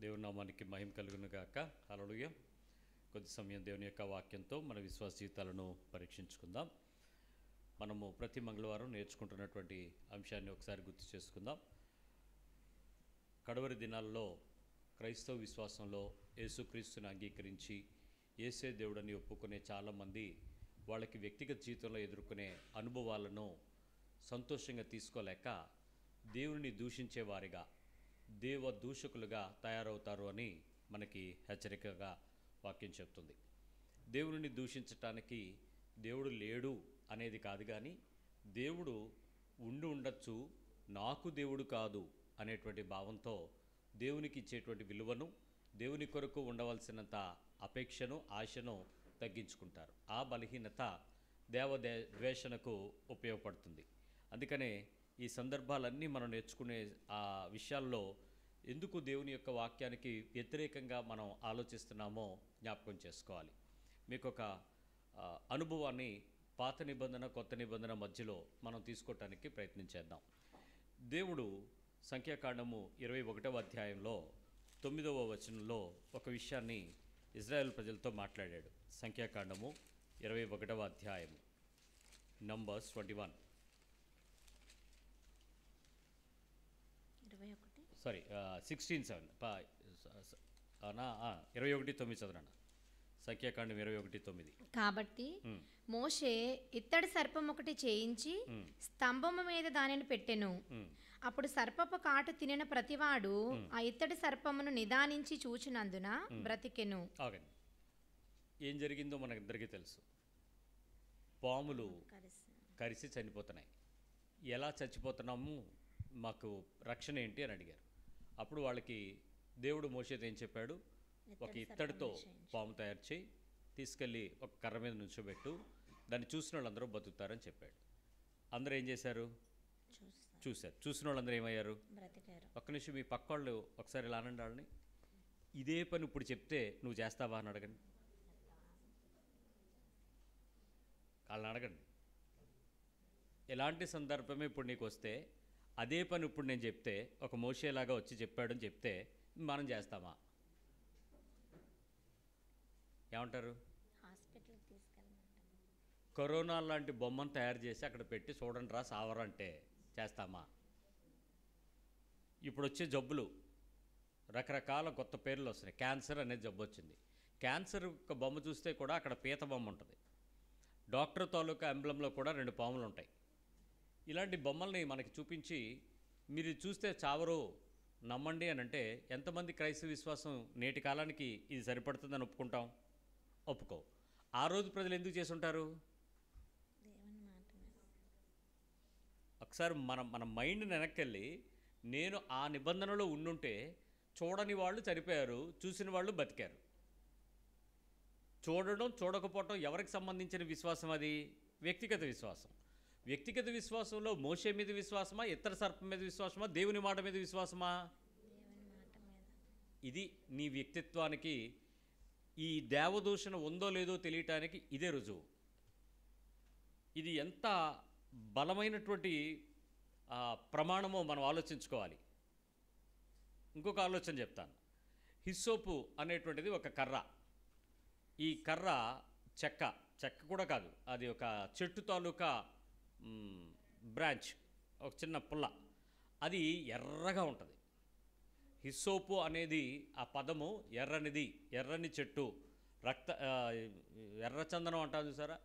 దేవుని నామానికి మహిమ కలుగును గాక. హల్లెలూయా. కొద్ది సమయం దేవుని యొక్క వాక్యంతో మన విశ్వాస జీవితాలను పరీక్షించుకుందాం. మనము ప్రతి మంగళవారం నేర్చుకుంటున్నటువంటి అంశాన్ని ఒకసారి గుర్తు చేసుకుందాం. కడవరి దినాల్లో క్రైస్తవ విశ్వాసంలో యేసుక్రీస్తుని అంగీకరించి యేసే దేవుడని ఒప్పుకునే చాలామంది వాళ్ళకి వ్యక్తిగత జీవితంలో ఎదుర్కొనే అనుభవాలను సంతోషంగా తీసుకోలేక దేవుని దూషించేవారిగా, దేవ దూషకులుగా తయారవుతారు అని మనకి హెచ్చరికగా వాక్యం చెప్తుంది. దేవుని దూషించటానికి దేవుడు లేడు అనేది కాదు, కానీ దేవుడు ఉండి ఉండొచ్చు, నాకు దేవుడు కాదు అనేటువంటి భావంతో దేవునికి ఇచ్చేటువంటి విలువను, దేవుని కొరకు ఉండవలసినంత అపేక్షను, ఆశను తగ్గించుకుంటారు. ఆ బలహీనత ద్వేషణకు ఉపయోగపడుతుంది. అందుకనే ఈ సందర్భాలన్నీ మనం నేర్చుకునే ఆ విషయాల్లో ఎందుకు దేవుని యొక్క వాక్యానికి వ్యతిరేకంగా మనం ఆలోచిస్తున్నామో జ్ఞాపకం చేసుకోవాలి. మీకు ఒక అనుభవాన్ని పాత నిబంధన కొత్త నిబంధన మధ్యలో మనం తీసుకోవటానికి ప్రయత్నం చేద్దాం. దేవుడు సంఖ్యాకాండము 21వ అధ్యాయంలో 9వ వచనంలో ఒక విషయాన్ని ఇజ్రాయెల్ ప్రజలతో మాట్లాడాడు. సంఖ్యాకాండము 21వ అధ్యాయము నంబర్స్ 21 16:7 21:9 చదవనా. సంఖ్యాకాండం 21:9. కాబట్టి మోషే ఇత్తడి సర్పం ఒకటి చేయించి స్తంభము మీద దానిని పెట్టెను. అప్పుడు సర్పపు కాటు తినిన ప్రతివాడు ఆ ఇత్తడి సర్పమును నిదానించి చూచినందున బ్రతికెను. ఏం జరిగిందో మనకిద్దరికీ తెలుసు. పాములు కరిసి చనిపోతున్నాయి. ఎలా చచ్చిపోతున్నాము, మాకు రక్షణ ఏంటి అని అడిగారు. అప్పుడు వాళ్ళకి దేవుడు మోషేతో ఏం చెప్పాడు, ఒక ఇత్తడితో పాము తయారు చేయి, తీసుకెళ్ళి ఒక కర్ర మీద నుంచోబెట్టు, దాన్ని చూసిన వాళ్ళందరూ బతుకుతారని చెప్పాడు. అందరూ ఏం చేశారు, చూశారు. చూసిన వాళ్ళందరూ ఏమయ్యారు, ఒక్క నిమిషం మీ పక్క వాళ్ళు ఒకసారి ఇలా అనండి, వాళ్ళని ఇదే పని ఇప్పుడు చెప్తే నువ్వు చేస్తావా అని అడగండి. వాళ్ళని అడగండి, ఎలాంటి సందర్భమే ఇప్పుడు నీకు వస్తే అదే పని ఇప్పుడు నేను చెప్తే, ఒక మోషేలాగా వచ్చి చెప్పాడని చెప్తే మనం చేస్తామా? ఏమంటారు? కరోనా లాంటి బొమ్మను తయారు చేసి అక్కడ పెట్టి చూడండి రా సావరంటే చేస్తామా? ఇప్పుడు వచ్చే జబ్బులు రకరకాల కొత్త పేర్లు వస్తున్నాయి. క్యాన్సర్ అనేది జబ్బు వచ్చింది. క్యాన్సర్ ఒక బొమ్మ చూస్తే కూడా అక్కడ పీత బొమ్మ ఉంటుంది. డాక్టర్ తాలూకా ఎంబ్లంలో కూడా 2 పాములు ఉంటాయి. ఇలాంటి బొమ్మల్ని మనకి చూపించి మీరు చూస్తే చావరు, నమ్మండి అని అంటే ఎంతమంది క్రైస్తవ విశ్వాసం నేటి కాలానికి ఇది సరిపడుతుందని ఒప్పుకుంటాం? ఒప్పుకో. ఆ రోజు ప్రజలు ఎందుకు చేసి ఉంటారు? ఒకసారి మన మైండ్ని వెనక్కెళ్ళి, నేను ఆ నిబంధనలో ఉండుంటే చూడని వాళ్ళు చనిపోయారు, చూసిన వాళ్ళు బతికారు. చూడడం చూడకపోవటం ఎవరికి సంబంధించిన విశ్వాసం? అది వ్యక్తిగత విశ్వాసం. వ్యక్తిగత విశ్వాసంలో మోషే మీద విశ్వాసమా, ఇతర సర్పం మీద విశ్వాసమా, దేవుని మాట మీద విశ్వాసమా? ఇది నీ వ్యక్తిత్వానికి ఈ దేవదూషణ ఉందో లేదో తెలియటానికి ఇదే రుజువు. ఇది ఎంత బలమైనటువంటి ప్రమాణమో మనం ఆలోచించుకోవాలి. ఇంకొక ఆలోచన చెప్తాను. హిస్సోపు అనేటువంటిది ఒక కర్ర. ఈ కర్ర చెక్క కూడా కాదు, అది ఒక చెట్టు తాలూకా బ్రాంచ్, ఒక చిన్న పుల్ల. అది ఎర్రగా ఉంటుంది. హిస్సోపు అనేది ఆ పదము ఎర్రనిది, ఎర్రని చెట్టు, ఎర్రచందనం అంటారు చూసారా,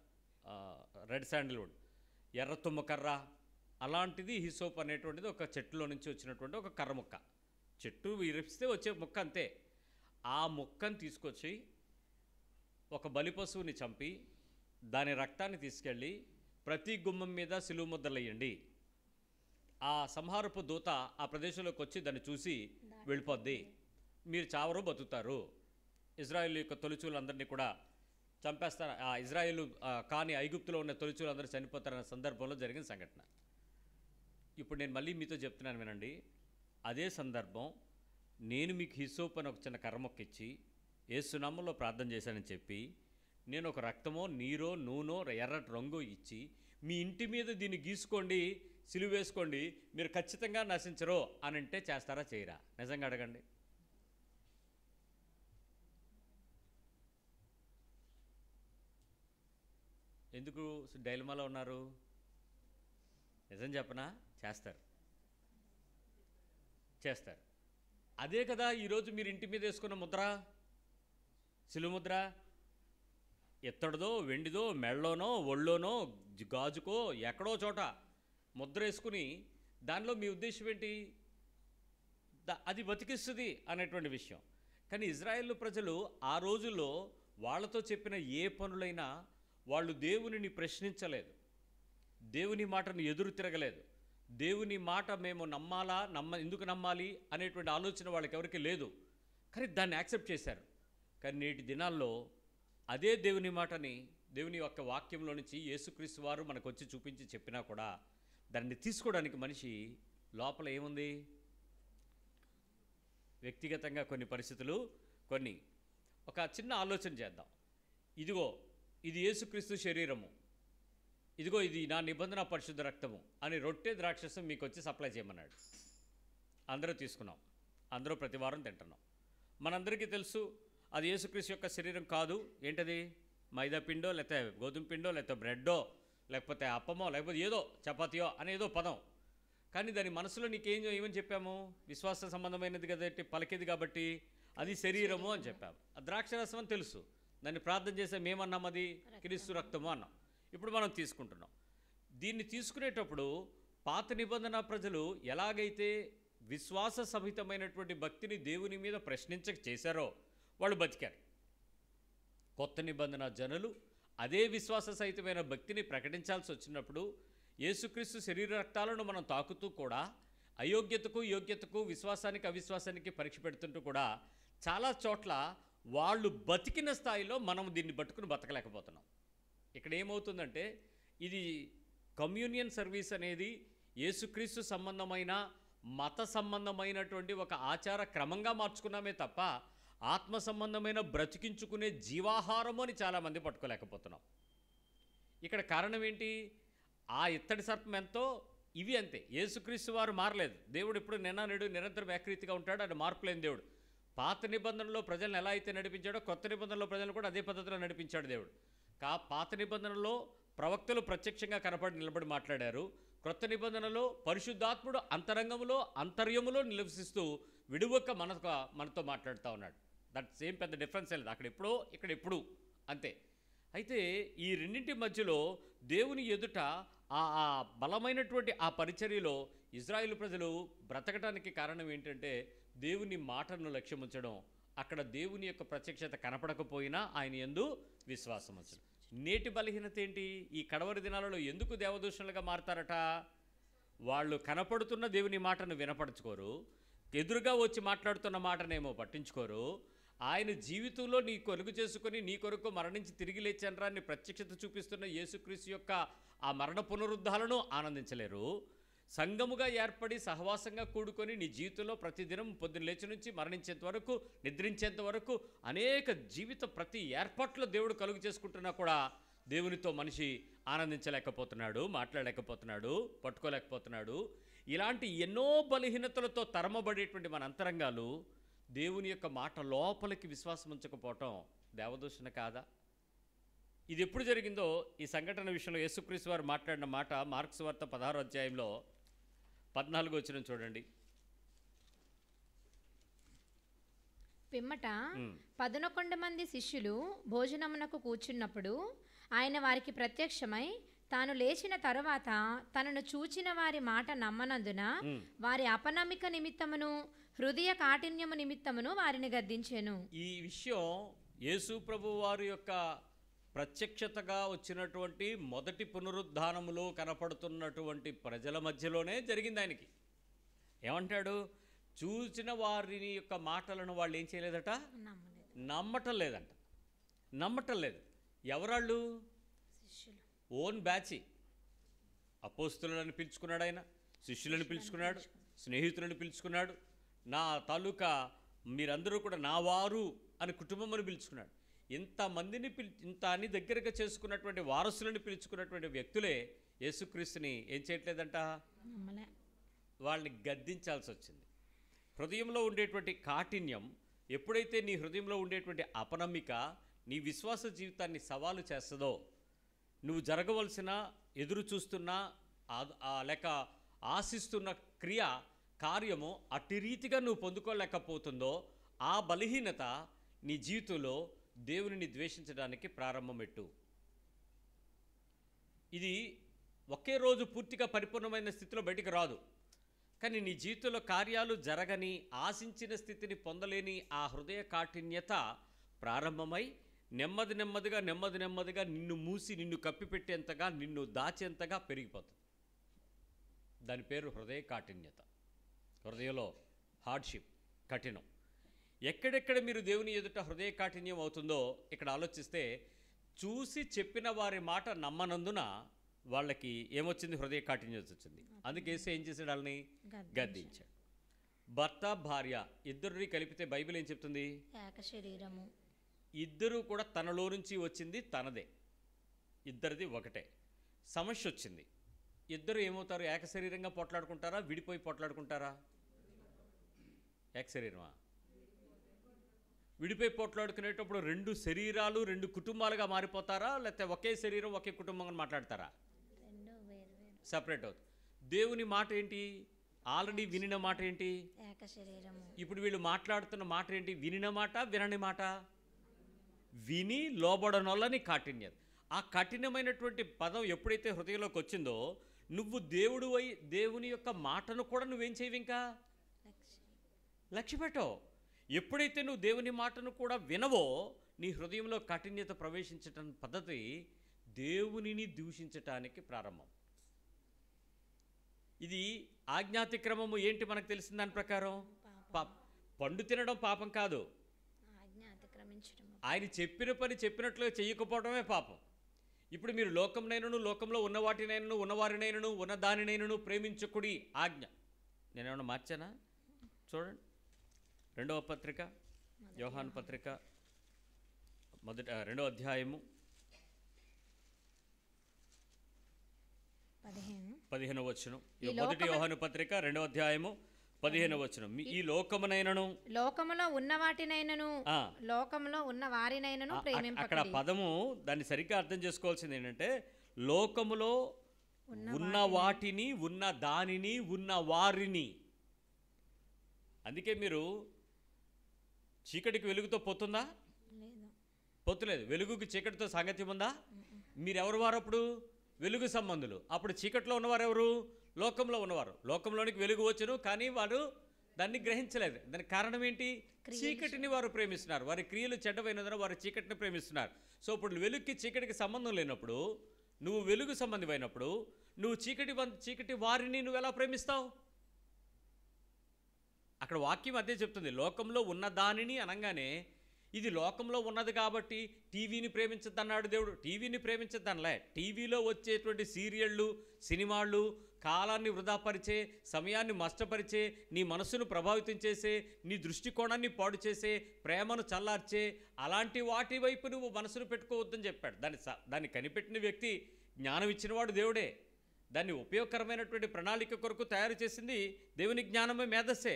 రెడ్ శాండిల్వుడ్, ఎర్ర తుమ్మ కర్ర, అలాంటిది హిస్సోపు అనేటువంటిది. ఒక చెట్టులో నుంచి వచ్చినటువంటి ఒక కర్ర ముక్క. చెట్టు విరిపిస్తే వచ్చే ముక్క అంతే. ఆ ముక్కను తీసుకొచ్చి ఒక బలి పశువుని చంపి దాని రక్తాన్ని తీసుకెళ్ళి ప్రతి గుమ్మం మీద సిలువ ముద్దలయ్యండి. ఆ సంహారపు దూత ఆ ప్రదేశంలోకి వచ్చి దాన్ని చూసి వెళ్ళిపోద్ది. మీరు చావరు, బతుకుతారు. ఇజ్రాయేల్ యొక్క తొలిచూలందరినీ కూడా చంపేస్తారు. ఆ ఇజ్రాయేలు కానీ ఐగుప్తులో ఉన్న తొలిచూలందరూ చనిపోతారన్న సందర్భంలో జరిగిన సంఘటన. ఇప్పుడు నేను మళ్ళీ మీతో చెప్తున్నాను, వినండి. అదే సందర్భం, నేను మీకు హిస్సోపు అని ఒక చిన్న కర్రమొక్క ఇచ్చి యేసునామంలో ప్రార్థన చేశానని చెప్పి, నేను ఒక రక్తమో నీరో నూనో ఎర్రటి రంగు ఇచ్చి మీ ఇంటి మీద దీన్ని గీసుకోండి, సిలువ వేసుకోండి, మీరు ఖచ్చితంగా నశించరు అని అంటే చేస్తారా చేయరా? నిజంగా అడగండి. ఎందుకు డైలమాలో ఉన్నారు? నిజం చెప్పనా? చేస్తారు. అదే కదా ఈరోజు మీరు ఇంటి మీద వేసుకున్న ముద్ర, సిలువ ముద్ర. ఎత్తడిదో, వెండిదో, మెళ్ళలోనో, ఒళ్ళోనో, గాజుకో, ఎక్కడో చోట ముద్ర వేసుకుని దానిలో మీ ఉద్దేశం ఏంటి? అది బతికిస్తుంది అనేటువంటి విషయం. కానీ ఇజ్రాయేల్ ప్రజలు ఆ రోజుల్లో వాళ్ళతో చెప్పిన ఏ పనులైనా వాళ్ళు దేవునిని ప్రశ్నించలేదు, దేవుని మాటను ఎదురు తిరగలేదు. దేవుని మాట మేము ఎందుకు నమ్మాలి అనేటువంటి ఆలోచన వాళ్ళకి ఎవరికి లేదు. కానీ దాన్ని యాక్సెప్ట్ చేశారు. కానీ నేటి దినాల్లో అదే దేవుని మాటని, దేవుని యొక్క వాక్యంలో నుంచి యేసుక్రీస్తు వారు మనకు వచ్చి చూపించి చెప్పినా కూడా దాన్ని తీసుకోవడానికి మనిషి లోపల ఏముంది? వ్యక్తిగతంగా కొన్ని పరిస్థితులు, ఒక చిన్న ఆలోచన చేద్దాం. ఇదిగో ఇది యేసుక్రీస్తు శరీరము, ఇదిగో ఇది నా నిబంధన పరిశుద్ధ రక్తము అని రొట్టె ద్రాక్షసం మీకు వచ్చి సప్లై చేయమన్నాడు. అందరూ తీసుకున్నాం, అందరూ ప్రతి వారం తింటున్నాం. మనందరికీ తెలుసు అది యేసుక్రీస్తు యొక్క శరీరం కాదు. ఏంటది? మైదా పిండో, లేకపోతే గోధుమ పిండో, లేకపోతే బ్రెడ్డో, లేకపోతే అప్పమో, లేకపోతే ఏదో చపాతీయో అనేదో పదం. కానీ దాని మనసులో ఏమని చెప్పాము? విశ్వాస సంబంధమైనది కాబట్టి, పలికేది కాబట్టి అది శరీరము అని చెప్పాము. ఆ ద్రాక్షరసం అని తెలుసు, దాన్ని ప్రార్థన చేసే మేమన్నాం అది క్రీస్తు రక్తము అన్నాం. ఇప్పుడు మనం తీసుకుంటున్నాం. దీన్ని తీసుకునేటప్పుడు పాత నిబంధన ప్రజలు ఎలాగైతే విశ్వాస సహితమైనటువంటి భక్తిని దేవుని మీద ప్రశ్నించక చేశారో వాళ్ళు బతికారు. కొత్త నిబంధన జనులు అదే విశ్వాస సహితమైన భక్తిని ప్రకటించాల్సి వచ్చినప్పుడు యేసుక్రీస్తు శరీర రక్తాలను మనం తాకుతూ కూడా అయోగ్యతకు, యోగ్యతకు, విశ్వాసానికి, అవిశ్వాసానికి పరీక్ష పెడుతుంటూ కూడా చాలా చోట్ల వాళ్ళు బతికిన స్థాయిలో మనం దీన్ని పట్టుకుని బతకలేకపోతున్నాం. ఇక్కడ ఏమవుతుందంటే ఇది కమ్యూనియన్ సర్వీస్ అనేది యేసుక్రీస్తు సంబంధమైన మత సంబంధమైనటువంటి ఒక ఆచార క్రమంగా మార్చుకున్నామే తప్ప ఆత్మ సంబంధమైన బ్రతికించుకునే జీవాహారము అని చాలామంది పట్టుకోలేకపోతున్నాం. ఇక్కడ కారణం ఏంటి? ఆ ఇత్తడి సర్పం ఎంతో ఇవి అంతే. యేసుక్రీస్తు వారు మారలేదు. దేవుడు ఇప్పుడు నేడు నిరంతరం ఏకరీతిగా ఉంటాడు. అది మార్పులేని దేవుడు. పాత నిబంధనలో ప్రజలను ఎలా అయితే నడిపించాడో కొత్త నిబంధనలో ప్రజలను కూడా అదే పద్ధతిలో నడిపించాడు దేవుడు. పాత నిబంధనలో ప్రవక్తలు ప్రత్యక్షంగా నిలబడి మాట్లాడారు. క్రొత్త నిబంధనలో పరిశుద్ధాత్ముడు అంతర్యములో నివసిస్తూ విడువక మనతో మాట్లాడుతూ ఉన్నాడు. దట్ సేమ్ పెద్ద డిఫరెన్స్ లేదు. అక్కడ ఎప్పుడో, ఇక్కడ ఎప్పుడు అంతే. అయితే ఈ రెండింటి మధ్యలో దేవుని ఎదుట ఆ బలమైనటువంటి ఆ పరిచర్యలో ఇజ్రాయేలు ప్రజలు బ్రతకటానికి కారణం ఏంటంటే దేవుని మాటను లక్ష్యం ఉంచడం. అక్కడ దేవుని యొక్క ప్రత్యక్షత కనపడకపోయినా ఆయన యందు విశ్వాసం ఉంచడం. నేటి బలహీనత ఏంటి? ఈ కడవరి దినాలలో ఎందుకు దేవదూషణలుగా మారతారట? వాళ్ళు కనపడుతున్న దేవుని మాటను వినపడుచుకోరు, ఎదురుగా వచ్చి మాట్లాడుతున్న మాటనేమో పట్టించుకోరు. ఆయన జీవితంలో నీ కొలుగు చేసుకొని నీ కొరకు మరణించి తిరిగి లేచనరా అని ప్రత్యక్షత చూపిస్తున్న యేసుక్రీస్తు యొక్క ఆ మరణ పునరుద్ధాలను ఆనందించలేరు. సంఘముగా ఏర్పడి సహవాసంగా కూడుకొని నీ జీవితంలో ప్రతిదినం పొద్దున్న లేచి నుంచి మరణించేంత వరకు, నిద్రించేంత వరకు అనేక జీవిత ప్రతి ఏర్పాట్లో దేవుడు కలుగు చేసుకుంటున్నా కూడా దేవునితో మనిషి ఆనందించలేకపోతున్నాడు, మాట్లాడలేకపోతున్నాడు, పట్టుకోలేకపోతున్నాడు. ఇలాంటి ఎన్నో బలహీనతలతో తరమబడేటువంటి మన అంతరంగాలు దేవుని యొక్క మాట లోపలికి విశ్వాసం ఉంచకపోవటం దేవదూషణ కాదా? ఇది ఎప్పుడు జరిగిందో ఈ సంఘటన విషయంలో యేసుక్రీస్తు వారు మాట్లాడిన మాట మార్కు సువార్త 16వ అధ్యాయంలో 14వ వచనం చూడండి. పిమ్మట 11 మంది శిష్యులు భోజనమునకు కూర్చున్నప్పుడు ఆయన వారికి ప్రత్యక్షమై తాను లేచిన తరువాత తనను చూచిన వారి మాట నమ్మనందున వారి అపనమ్మిక నిమిత్తమును హృదయ కాఠిన్యము నిమిత్తమును వారిని గద్దించెను. ఈ విషయం యేసు ప్రభు వారి యొక్క ప్రత్యక్షతగా వచ్చినటువంటి మొదటి పునరుద్ధానములో కనపడుతున్నటువంటి ప్రజల మధ్యలోనే జరిగింది. ఆయనకి ఏమంటాడు? చూసిన వారిని యొక్క మాటలను వాళ్ళు ఏం చేయలేదట? నమ్మటం లేదు. ఎవరాళ్ళు? Own batch. అపోస్తులను పిలుచుకున్నాడు, ఆయన శిష్యులను పిలుచుకున్నాడు, స్నేహితులను పిలుచుకున్నాడు, నా తాలూకా మీరందరూ కూడా నా వారు అని కుటుంబమును పిలుచుకున్నాడు. ఇంతమందిని ఇంత అని దగ్గరగా చేసుకున్నటువంటి వారసులను పిలుచుకున్నటువంటి వ్యక్తులే యేసుక్రీస్తుని ఏం చేయట్లేదంట? వాళ్ళని గద్దించాల్సి వచ్చింది. హృదయంలో ఉండేటువంటి కాఠిన్యం ఎప్పుడైతే నీ హృదయంలో ఉండేటువంటి అపనమ్మిక నీ విశ్వాస జీవితాన్ని సవాలు చేస్తుందో, నువ్వు జరగవలసిన ఎదురు చూస్తున్న లేక ఆశిస్తున్న క్రియ కార్యము అట్టి రీతిగా నువ్వు పొందుకోలేకపోతుందో ఆ బలహీనత నీ జీవితంలో దేవునిని ద్వేషించడానికి ప్రారంభమెట్టు. ఇది ఒకే రోజు పూర్తిగా పరిపూర్ణమైన స్థితిలో బయటికి రాదు. కానీ నీ జీవితంలో కార్యాలు జరగని, ఆశించిన స్థితిని పొందలేని ఆ హృదయ కాఠిన్యత ప్రారంభమై నెమ్మదిగా నిన్ను మూసి నిన్ను కప్పిపెట్టేంతగా, నిన్ను దాచేంతగా పెరిగిపోతుంది. దాని పేరు హృదయ కాఠిన్యత. హృదయంలో హార్డ్షిప్, కఠినం. ఎక్కడెక్కడ మీరు దేవుని ఎదుట హృదయ కాఠిన్యం అవుతుందో ఇక్కడ ఆలోచిస్తే, చూసి చెప్పిన వారి మాట నమ్మనందున వాళ్ళకి ఏమొచ్చింది? హృదయ కాఠిన్యం వచ్చింది. అందుకే ఏం చేశాడు? వాళ్ళని గద్దించాడు. భర్త భార్య ఇద్దరిని కలిపితే బైబిల్ ఏం చెప్తుంది? ఏక శరీరము. ఇద్దరు కూడా తనలో నుంచి వచ్చింది తనదే, ఇద్దరిది ఒకటే. సమస్య వచ్చింది, ఇద్దరు ఏమవుతారు? ఏక శరీరంగా పోట్లాడుకుంటారా, విడిపోయి పోట్లాడుకుంటారా? ఏక శరీరమా? విడిపోయి పోట్లాడుకునేటప్పుడు రెండు శరీరాలు రెండు కుటుంబాలుగా మారిపోతారా, లేకపోతే ఒకే శరీరం ఒకే కుటుంబంగా మాట్లాడతారా? సపరేట్ అవుతుంది. దేవుని మాట ఏంటి? ఆల్రెడీ వినిన మాట ఏంటి? ఏక శరీరము. ఇప్పుడు వీళ్ళు మాట్లాడుతున్న మాట ఏంటి? వినిన మాట, వినని మాట. విని లోబడనొల్లని కాఠిన్యత. ఆ కఠినమైనటువంటి పదం ఎప్పుడైతే హృదయంలోకి వచ్చిందో, నువ్వు దేవుని యొక్క మాటను కూడా నువ్వేం చేయవు, ఇంకా లక్ష్య పెట్టవు. ఎప్పుడైతే నువ్వు దేవుని మాటను కూడా వినవో, నీ హృదయంలో కాఠిన్యత ప్రవేశించటం పద్ధతి దేవునిని దూషించటానికి ప్రారంభం. ఇది ఆజ్ఞాతిక్రమము ఏంటి మనకు తెలిసిన దాని ప్రకారం? పండు తినడం పాపం కాదు, ఆయన చెప్పిన పని చెప్పినట్లుగా చెయ్యకపోవడమే పాపం. ఇప్పుడు మీరు లోకంనైనను, లోకంలో ఉన్న వాటినైనను, ఉన్నవారినైనను, ఉన్న దానినైనను ప్రేమించకుడి ఆజ్ఞ. నేనేమన్నా మార్చానా? చూడండి, 2వ పత్రిక, యోహాను పత్రిక 2వ అధ్యాయము 15వ వచనం. మొదటి యోహాను పత్రిక 2వ అధ్యాయము 15వ వచనం. ఈ లోకమునైనను, లోకములో ఉన్న వాటినైనను, లోకములో ఉన్న వారినైనను ప్రేమింపకుడి. అక్కడ పదము దాన్ని సరిగ్గా అర్థం చేసుకోవాల్సింది ఏంటంటే, లోకములో ఉన్న వాటిని, ఉన్న దానిని, ఉన్న వారిని. అందుకే మీరు చీకటికి వెలుగుతో పొత్తుందా? పొత్తులేదు. వెలుగుకి చీకటితో సాంగత్యం ఉందా? మీరెవరు వారు అప్పుడు? వెలుగు సంబంధులు. అప్పుడు చీకట్లో ఉన్నవారు ఎవరు? లోకంలో ఉన్నవారు. లోకంలోనికి వెలుగు వచ్చును, కానీ వారు దాన్ని గ్రహించలేదు. దానికి కారణం ఏంటి? చీకటిని వారు ప్రేమిస్తున్నారు. వారి క్రియలు చెడ్డమైనందున వారు చీకటిని ప్రేమిస్తున్నారు. సో ఇప్పుడు వెలుగుకి చీకటికి సంబంధం లేనప్పుడు, నువ్వు వెలుగు సంబంధమైనప్పుడు, నువ్వు చీకటి వారిని నువ్వు ఎలా ప్రేమిస్తావు? అక్కడ వాక్యం అదే చెప్తుంది. లోకంలో ఉన్న దానిని అనగానే, ఇది లోకంలో ఉన్నది కాబట్టి టీవీని ప్రేమించద్దన్నాడు దేవుడు. టీవీని ప్రేమించద్దనలే. టీవీలో వచ్చేటువంటి సీరియళ్ళు, సినిమాళ్ళు కాలాన్ని వృధాపరిచే, సమయాన్ని నష్టపరిచే, నీ మనసును ప్రభావితం చేసే, నీ దృష్టికోణాన్ని పాడు చేసే, ప్రేమను చల్లార్చే అలాంటి వాటి వైపు నువ్వు మనసును పెట్టుకోవద్దని చెప్పాడు. దాన్ని కనిపెట్టిన వ్యక్తి, జ్ఞానం ఇచ్చినవాడు దేవుడే. దాన్ని ఉపయోగకరమైనటువంటి ప్రణాళిక కొరకు తయారు చేసింది దేవుని జ్ఞానమే, మేధస్సే.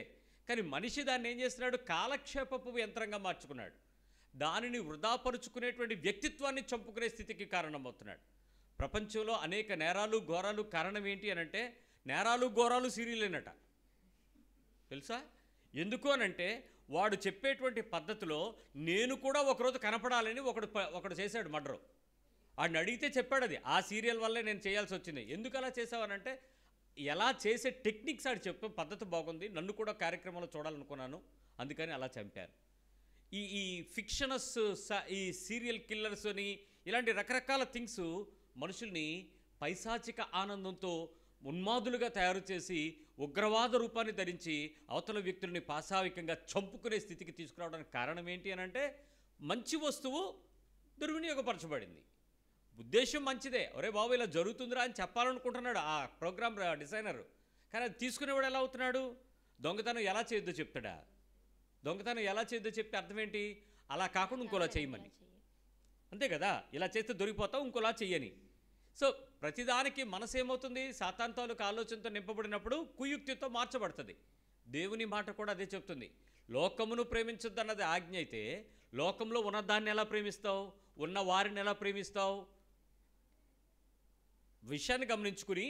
కానీ మనిషి దాన్ని ఏం చేస్తున్నాడు? కాలక్షేపపు యంత్రంగా మార్చుకున్నాడు. దానిని వృధాపరుచుకునేటువంటి వ్యక్తిత్వాన్ని చంపుకునే స్థితికి కారణమవుతున్నాడు. ప్రపంచంలో అనేక నేరాలు, ఘోరాలు కారణం ఏంటి అనంటే, నేరాలు, ఘోరాలు సీరియలేనట. తెలుసా? ఎందుకు అనంటే, వాడు చెప్పేటువంటి పద్ధతిలో నేను కూడా ఒకరోజు కనపడాలని ఒకడు చేశాడు మర్డరు. వాడిని అడిగితే చెప్పాడు, అది ఆ సీరియల్ వల్లే నేను చేయాల్సి వచ్చింది. ఎందుకు అలా చేసావనంటే, ఎలా చేసే టెక్నిక్స్ ఆడు చెప్పే పద్ధతి బాగుంది, నన్ను కూడా కార్యక్రమంలో చూడాలనుకున్నాను, అందుకని అలా చంపాను. ఈ ఫిక్షనస్, ఈ సీరియల్ కిల్లర్స్ అని ఇలాంటి రకరకాల థింగ్స్ మనుషుల్ని పైశాచిక ఆనందంతో ఉన్మాదులుగా తయారు చేసి, ఉగ్రవాద రూపాన్ని ధరించి అవతల వ్యక్తుల్ని పాశావికంగా చంపుకునే స్థితికి తీసుకురావడానికి కారణం ఏంటి అనంటే, మంచి వస్తువు దుర్వినియోగపరచబడింది. ఉద్దేశం మంచిదే, ఒరే బాబు ఇలా జరుగుతుందిరా అని చెప్పాలనుకుంటున్నాడు ఆ ప్రోగ్రామ్ డిజైనర్. కానీ అది తీసుకునేవాడు ఎలా అవుతున్నాడు? దొంగతనం ఎలా చేయొద్దో చెప్తాడా? దొంగతనం ఎలా చేయొద్దో చెప్తే అర్థం ఏంటి? అలా కాకుండా ఇంకోలా చేయమని. అంతే కదా, ఇలా చేస్తే దొరికిపోతావు, ఇంకోలా చెయ్యని. సో ప్రతిదానికి మనసు ఏమవుతుంది? సాతాను తాలూకు ఆలోచనతో నింపబడినప్పుడు కుయుక్తితో మార్చబడుతుంది. దేవుని మాట కూడా అదే చెప్తుంది. లోకమును ప్రేమించొద్దన్నది ఆజ్ఞ అయితే, లోకంలో ఉన్నదాన్ని ఎలా ప్రేమిస్తావు? ఉన్న వారిని ఎలా ప్రేమిస్తావు? విషయాన్ని గమనించుకుని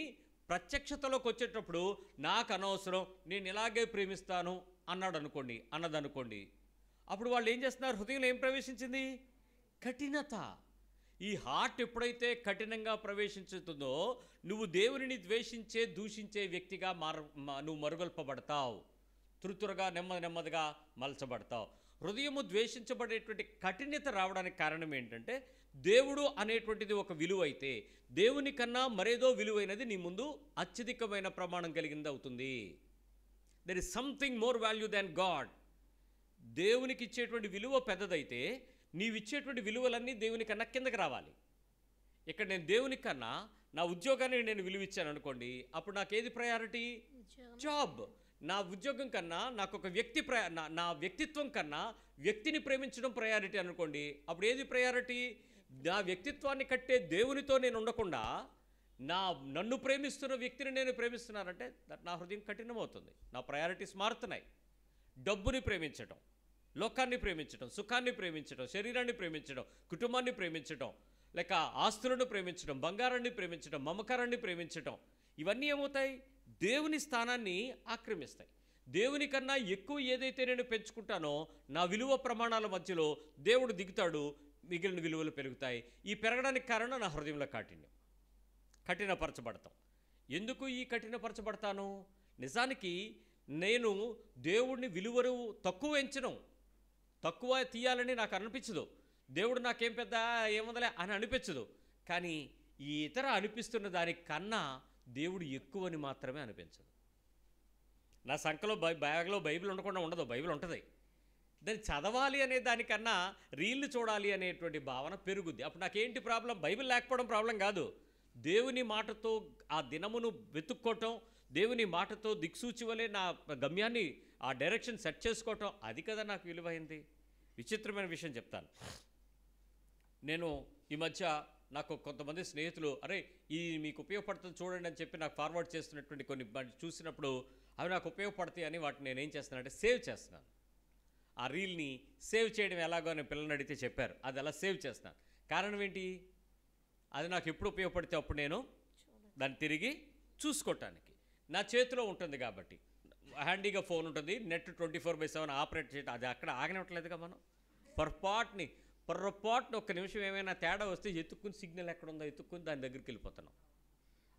ప్రత్యక్షతలోకి వచ్చేటప్పుడు నాకు అనవసరం, నేను ఇలాగే ప్రేమిస్తాను అన్నాడు అనుకోండి, అన్నదనుకోండి, అప్పుడు వాళ్ళు ఏం చేస్తున్నారు? హృదయంలో ఏం ప్రవేశించింది? కఠినత. ఈ హార్ట్ ఎప్పుడైతే కఠినంగా ప్రవేశించుతుందో నువ్వు దేవునిని ద్వేషించే దూషించే వ్యక్తిగా నువ్వు మరుగొల్పబడతావు. త్రుత్తురగా నెమ్మదిగా మలచబడతావు. హృదయము ద్వేషించబడేటువంటి కఠినత రావడానికి కారణం ఏంటంటే దేవుడు అనేటువంటిది ఒక విలువ అయితే దేవుని కన్నా మరేదో విలువైనది నీ ముందు అత్యధికమైన ప్రమాణం కలిగింది అవుతుంది. There is something more value than God. దేవునికి ఇచ్చేటువంటి విలువ పెద్దదైతే నీవిచ్చేటువంటి విలువలన్నీ దేవుని కన్నా కిందకి రావాలి. ఇక్కడ నేను దేవుని కన్నా నా ఉద్యోగాన్ని నేను విలువ ఇచ్చాను అనుకోండి, అప్పుడు నాకేది ప్రయారిటీ? జాబ్. నా ఉద్యోగం కన్నా నాకు ఒక వ్యక్తి నా వ్యక్తిత్వం కన్నా వ్యక్తిని ప్రేమించడం ప్రయారిటీ అనుకోండి, అప్పుడు ఏది ప్రయారిటీ? నా వ్యక్తిత్వాన్ని కట్టే దేవునితో నేను ఉండకుండా నన్ను ప్రేమిస్తున్న వ్యక్తిని నేను ప్రేమిస్తున్నానంటే నా హృదయం కఠినమవుతుంది. నా ప్రయారిటీస్ మారుతున్నాయి. డబ్బుని ప్రేమించడం, లోకాన్ని ప్రేమించడం, సుఖాన్ని ప్రేమించడం, శరీరాన్ని ప్రేమించడం, కుటుంబాన్ని ప్రేమించడం, లేక ఆస్తులను ప్రేమించడం, బంగారాన్ని ప్రేమించడం, మమకారాన్ని ప్రేమించడం, ఇవన్నీ ఏమవుతాయి? దేవుని స్థానాన్ని ఆక్రమిస్తాయి. దేవుని కన్నా ఎక్కువ ఏదైతే నేను పెంచుకుంటానో నా విలువ ప్రమాణాల మధ్యలో దేవుడు దిగుతాడు, మిగిలిన విలువలు పెరుగుతాయి. ఈ పెరగడానికి కారణం నా హృదయంలో కఠినపరచబడతాం. ఎందుకు ఈ కఠినపరచబడతాను? నిజానికి నేను దేవుడిని విలువలు తక్కువ ఎంచను, తక్కువ తీయాలని నాకు అనిపించదు. దేవుడు నాకేం పెద్ద ఏముందలే అని అనిపించదు. కానీ ఈ ఇతర అనిపిస్తున్న దానికన్నా దేవుడు ఎక్కువని మాత్రమే అనిపించదు. నా సంఖలో బ్యాగ్లో బైబిల్ ఉండకుండా ఉండదు, బైబిల్ ఉంటుంది. దాన్ని చదవాలి అనే దానికన్నా రీళ్లు చూడాలి అనేటువంటి భావన పెరుగుద్ది. అప్పుడు నాకేంటి ప్రాబ్లం? బైబిల్ లేకపోవడం ప్రాబ్లం కాదు. దేవుని మాటతో ఆ దినమును వెతుక్కోవటం, దేవుని మాటతో దిక్సూచి వలె నా గమ్యాన్ని ఆ డైరెక్షన్ సెట్ చేసుకోవటం, అది కదా నాకు విలువైంది. విచిత్రమైన విషయం చెప్తాను. నేను ఈ మధ్య నాకు కొంతమంది స్నేహితులు అరే ఇది మీకు ఉపయోగపడుతుంది చూడండి అని చెప్పి నాకు ఫార్వర్డ్ చేస్తున్నటువంటి కొన్ని చూసినప్పుడు అవి నాకు ఉపయోగపడతాయి అని వాటిని నేనేం చేస్తున్నానంటే సేవ్ చేస్తున్నాను. ఆ రీల్ని సేవ్ చేయడం ఎలాగో అని పిల్లల్ని అడిగితే చెప్పారు. అది అలా సేవ్ చేస్తున్నాను. కారణం ఏంటి? అది నాకు ఎప్పుడు ఉపయోగపడితే అప్పుడు నేను దాన్ని తిరిగి చూసుకోవటానికి నా చేతిలో ఉంటుంది కాబట్టి. హ్యాండీగా ఫోన్ ఉంటుంది, నెట్ 24/7 ఆపరేట్ చేయడం, అది అక్కడ ఆగనివ్వట్లేదుగా. మనం పొరపాటుని ఒక్క నిమిషం ఏమైనా తేడా వస్తే ఎత్తుక్కుని సిగ్నల్ ఎక్కడుందో ఎత్తుక్కుని దాని దగ్గరికి వెళ్ళిపోతున్నాం.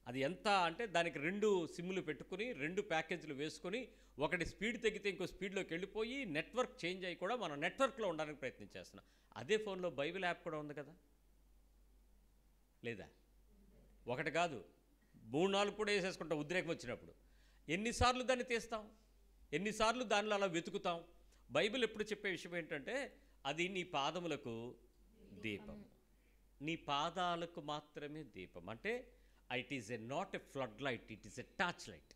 అది ఎంత అంటే దానికి 2 సిమ్లు పెట్టుకుని 2 ప్యాకేజీలు వేసుకొని ఒకటి స్పీడ్ తగ్గితే ఇంకో స్పీడ్లోకి వెళ్ళిపోయి నెట్వర్క్ చేంజ్ అయ్యి కూడా మనం నెట్వర్క్లో ఉండడానికి ప్రయత్నం చేస్తున్నాం. అదే ఫోన్లో బైబిల్ యాప్ కూడా ఉంది కదా, లేదా? ఒకటి కాదు 3-4 కూడా వేసేసుకుంటాం ఉద్రేకం వచ్చినప్పుడు. ఎన్నిసార్లు దాన్ని తీస్తాం, ఎన్నిసార్లు దానిలో అలా వెతుకుతాం. బైబిల్ ఎప్పుడు చెప్పే విషయం ఏంటంటే అది నీ పాదములకు దీపం, నీ పాదాలకు మాత్రమే దీపం. అంటే it is not a flood light, it is a torch light.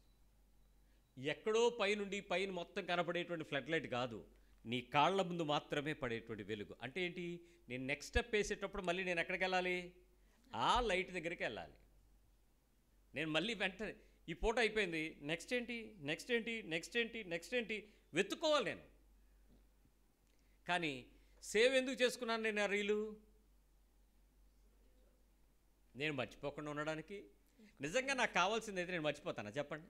ఎక్కడో పైన మొత్తం కనపడేటువంటి ఫ్లడ్ లైట్ కాదు, నీ కాళ్ళ ముందు మాత్రమే పడేటువంటి వెలుగు. అంటే ఏంటి? నేను నెక్స్ట్ స్టెప్ వేసేటప్పుడు మళ్ళీ నేను ఎక్కడికి వెళ్ళాలి? ఆ లైట్ దగ్గరికి వెళ్ళాలి. నేను మళ్ళీ వెంటనే ఈ పూట అయిపోయింది, నెక్స్ట్ ఏంటి వెతుక్కోవాలి నేను. కానీ సేవ్ ఎందుకు చేసుకున్నాను నేను ఆ రీలు? నేను మర్చిపోకుండా ఉండడానికి. నిజంగా నాకు కావాల్సింది అయితే నేను మర్చిపోతానా చెప్పండి?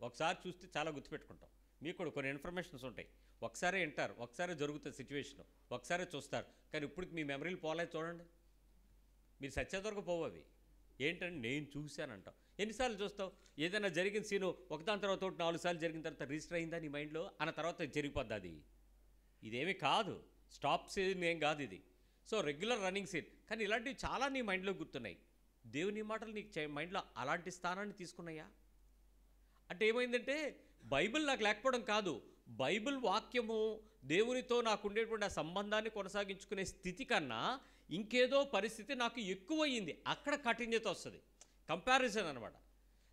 ఒకసారి చూస్తే చాలా గుర్తుపెట్టుకుంటాం. మీకు కూడా కొన్ని ఇన్ఫర్మేషన్స్ ఉంటాయి, ఒకసారి వింటారు, ఒకసారి జరుగుతుంది సిచ్యువేషన్, ఒకసారి చూస్తారు. కానీ ఇప్పుడు మీ మెమరీలు పోలేదు చూడండి, మీరు సచ్చేదొరకు పోవు అవి. ఏంటంటే నేను చూశానంటాం. ఎన్నిసార్లు చూస్తావు? ఏదైనా జరిగిన సీను ఒకదాని తర్వాత 4 సార్లు జరిగిన తర్వాత రిజిస్టర్ అయిందా నీ మైండ్లో అన్న తర్వాత జరిగిపోద్ది. అది ఇదేమీ కాదు, స్టాప్ సీన్ ఏం కాదు ఇది. So regular running scene. కానీ ఇలాంటివి చాలా నీ మైండ్లో గుర్తున్నాయి. దేవుని మాటలు నీకు మైండ్లో అలాంటి స్థానాన్ని తీసుకున్నాయా? అంటే ఏమైందంటే బైబిల్ నాకు లేకపోవడం కాదు, బైబిల్ వాక్యము దేవునితో నాకు ఉండేటువంటి ఆ సంబంధాన్ని కొనసాగించుకునే స్థితి కన్నా ఇంకేదో పరిస్థితి నాకు ఎక్కువయ్యింది. అక్కడ కఠినత వస్తుంది, కంపారిజన్ అనమాట.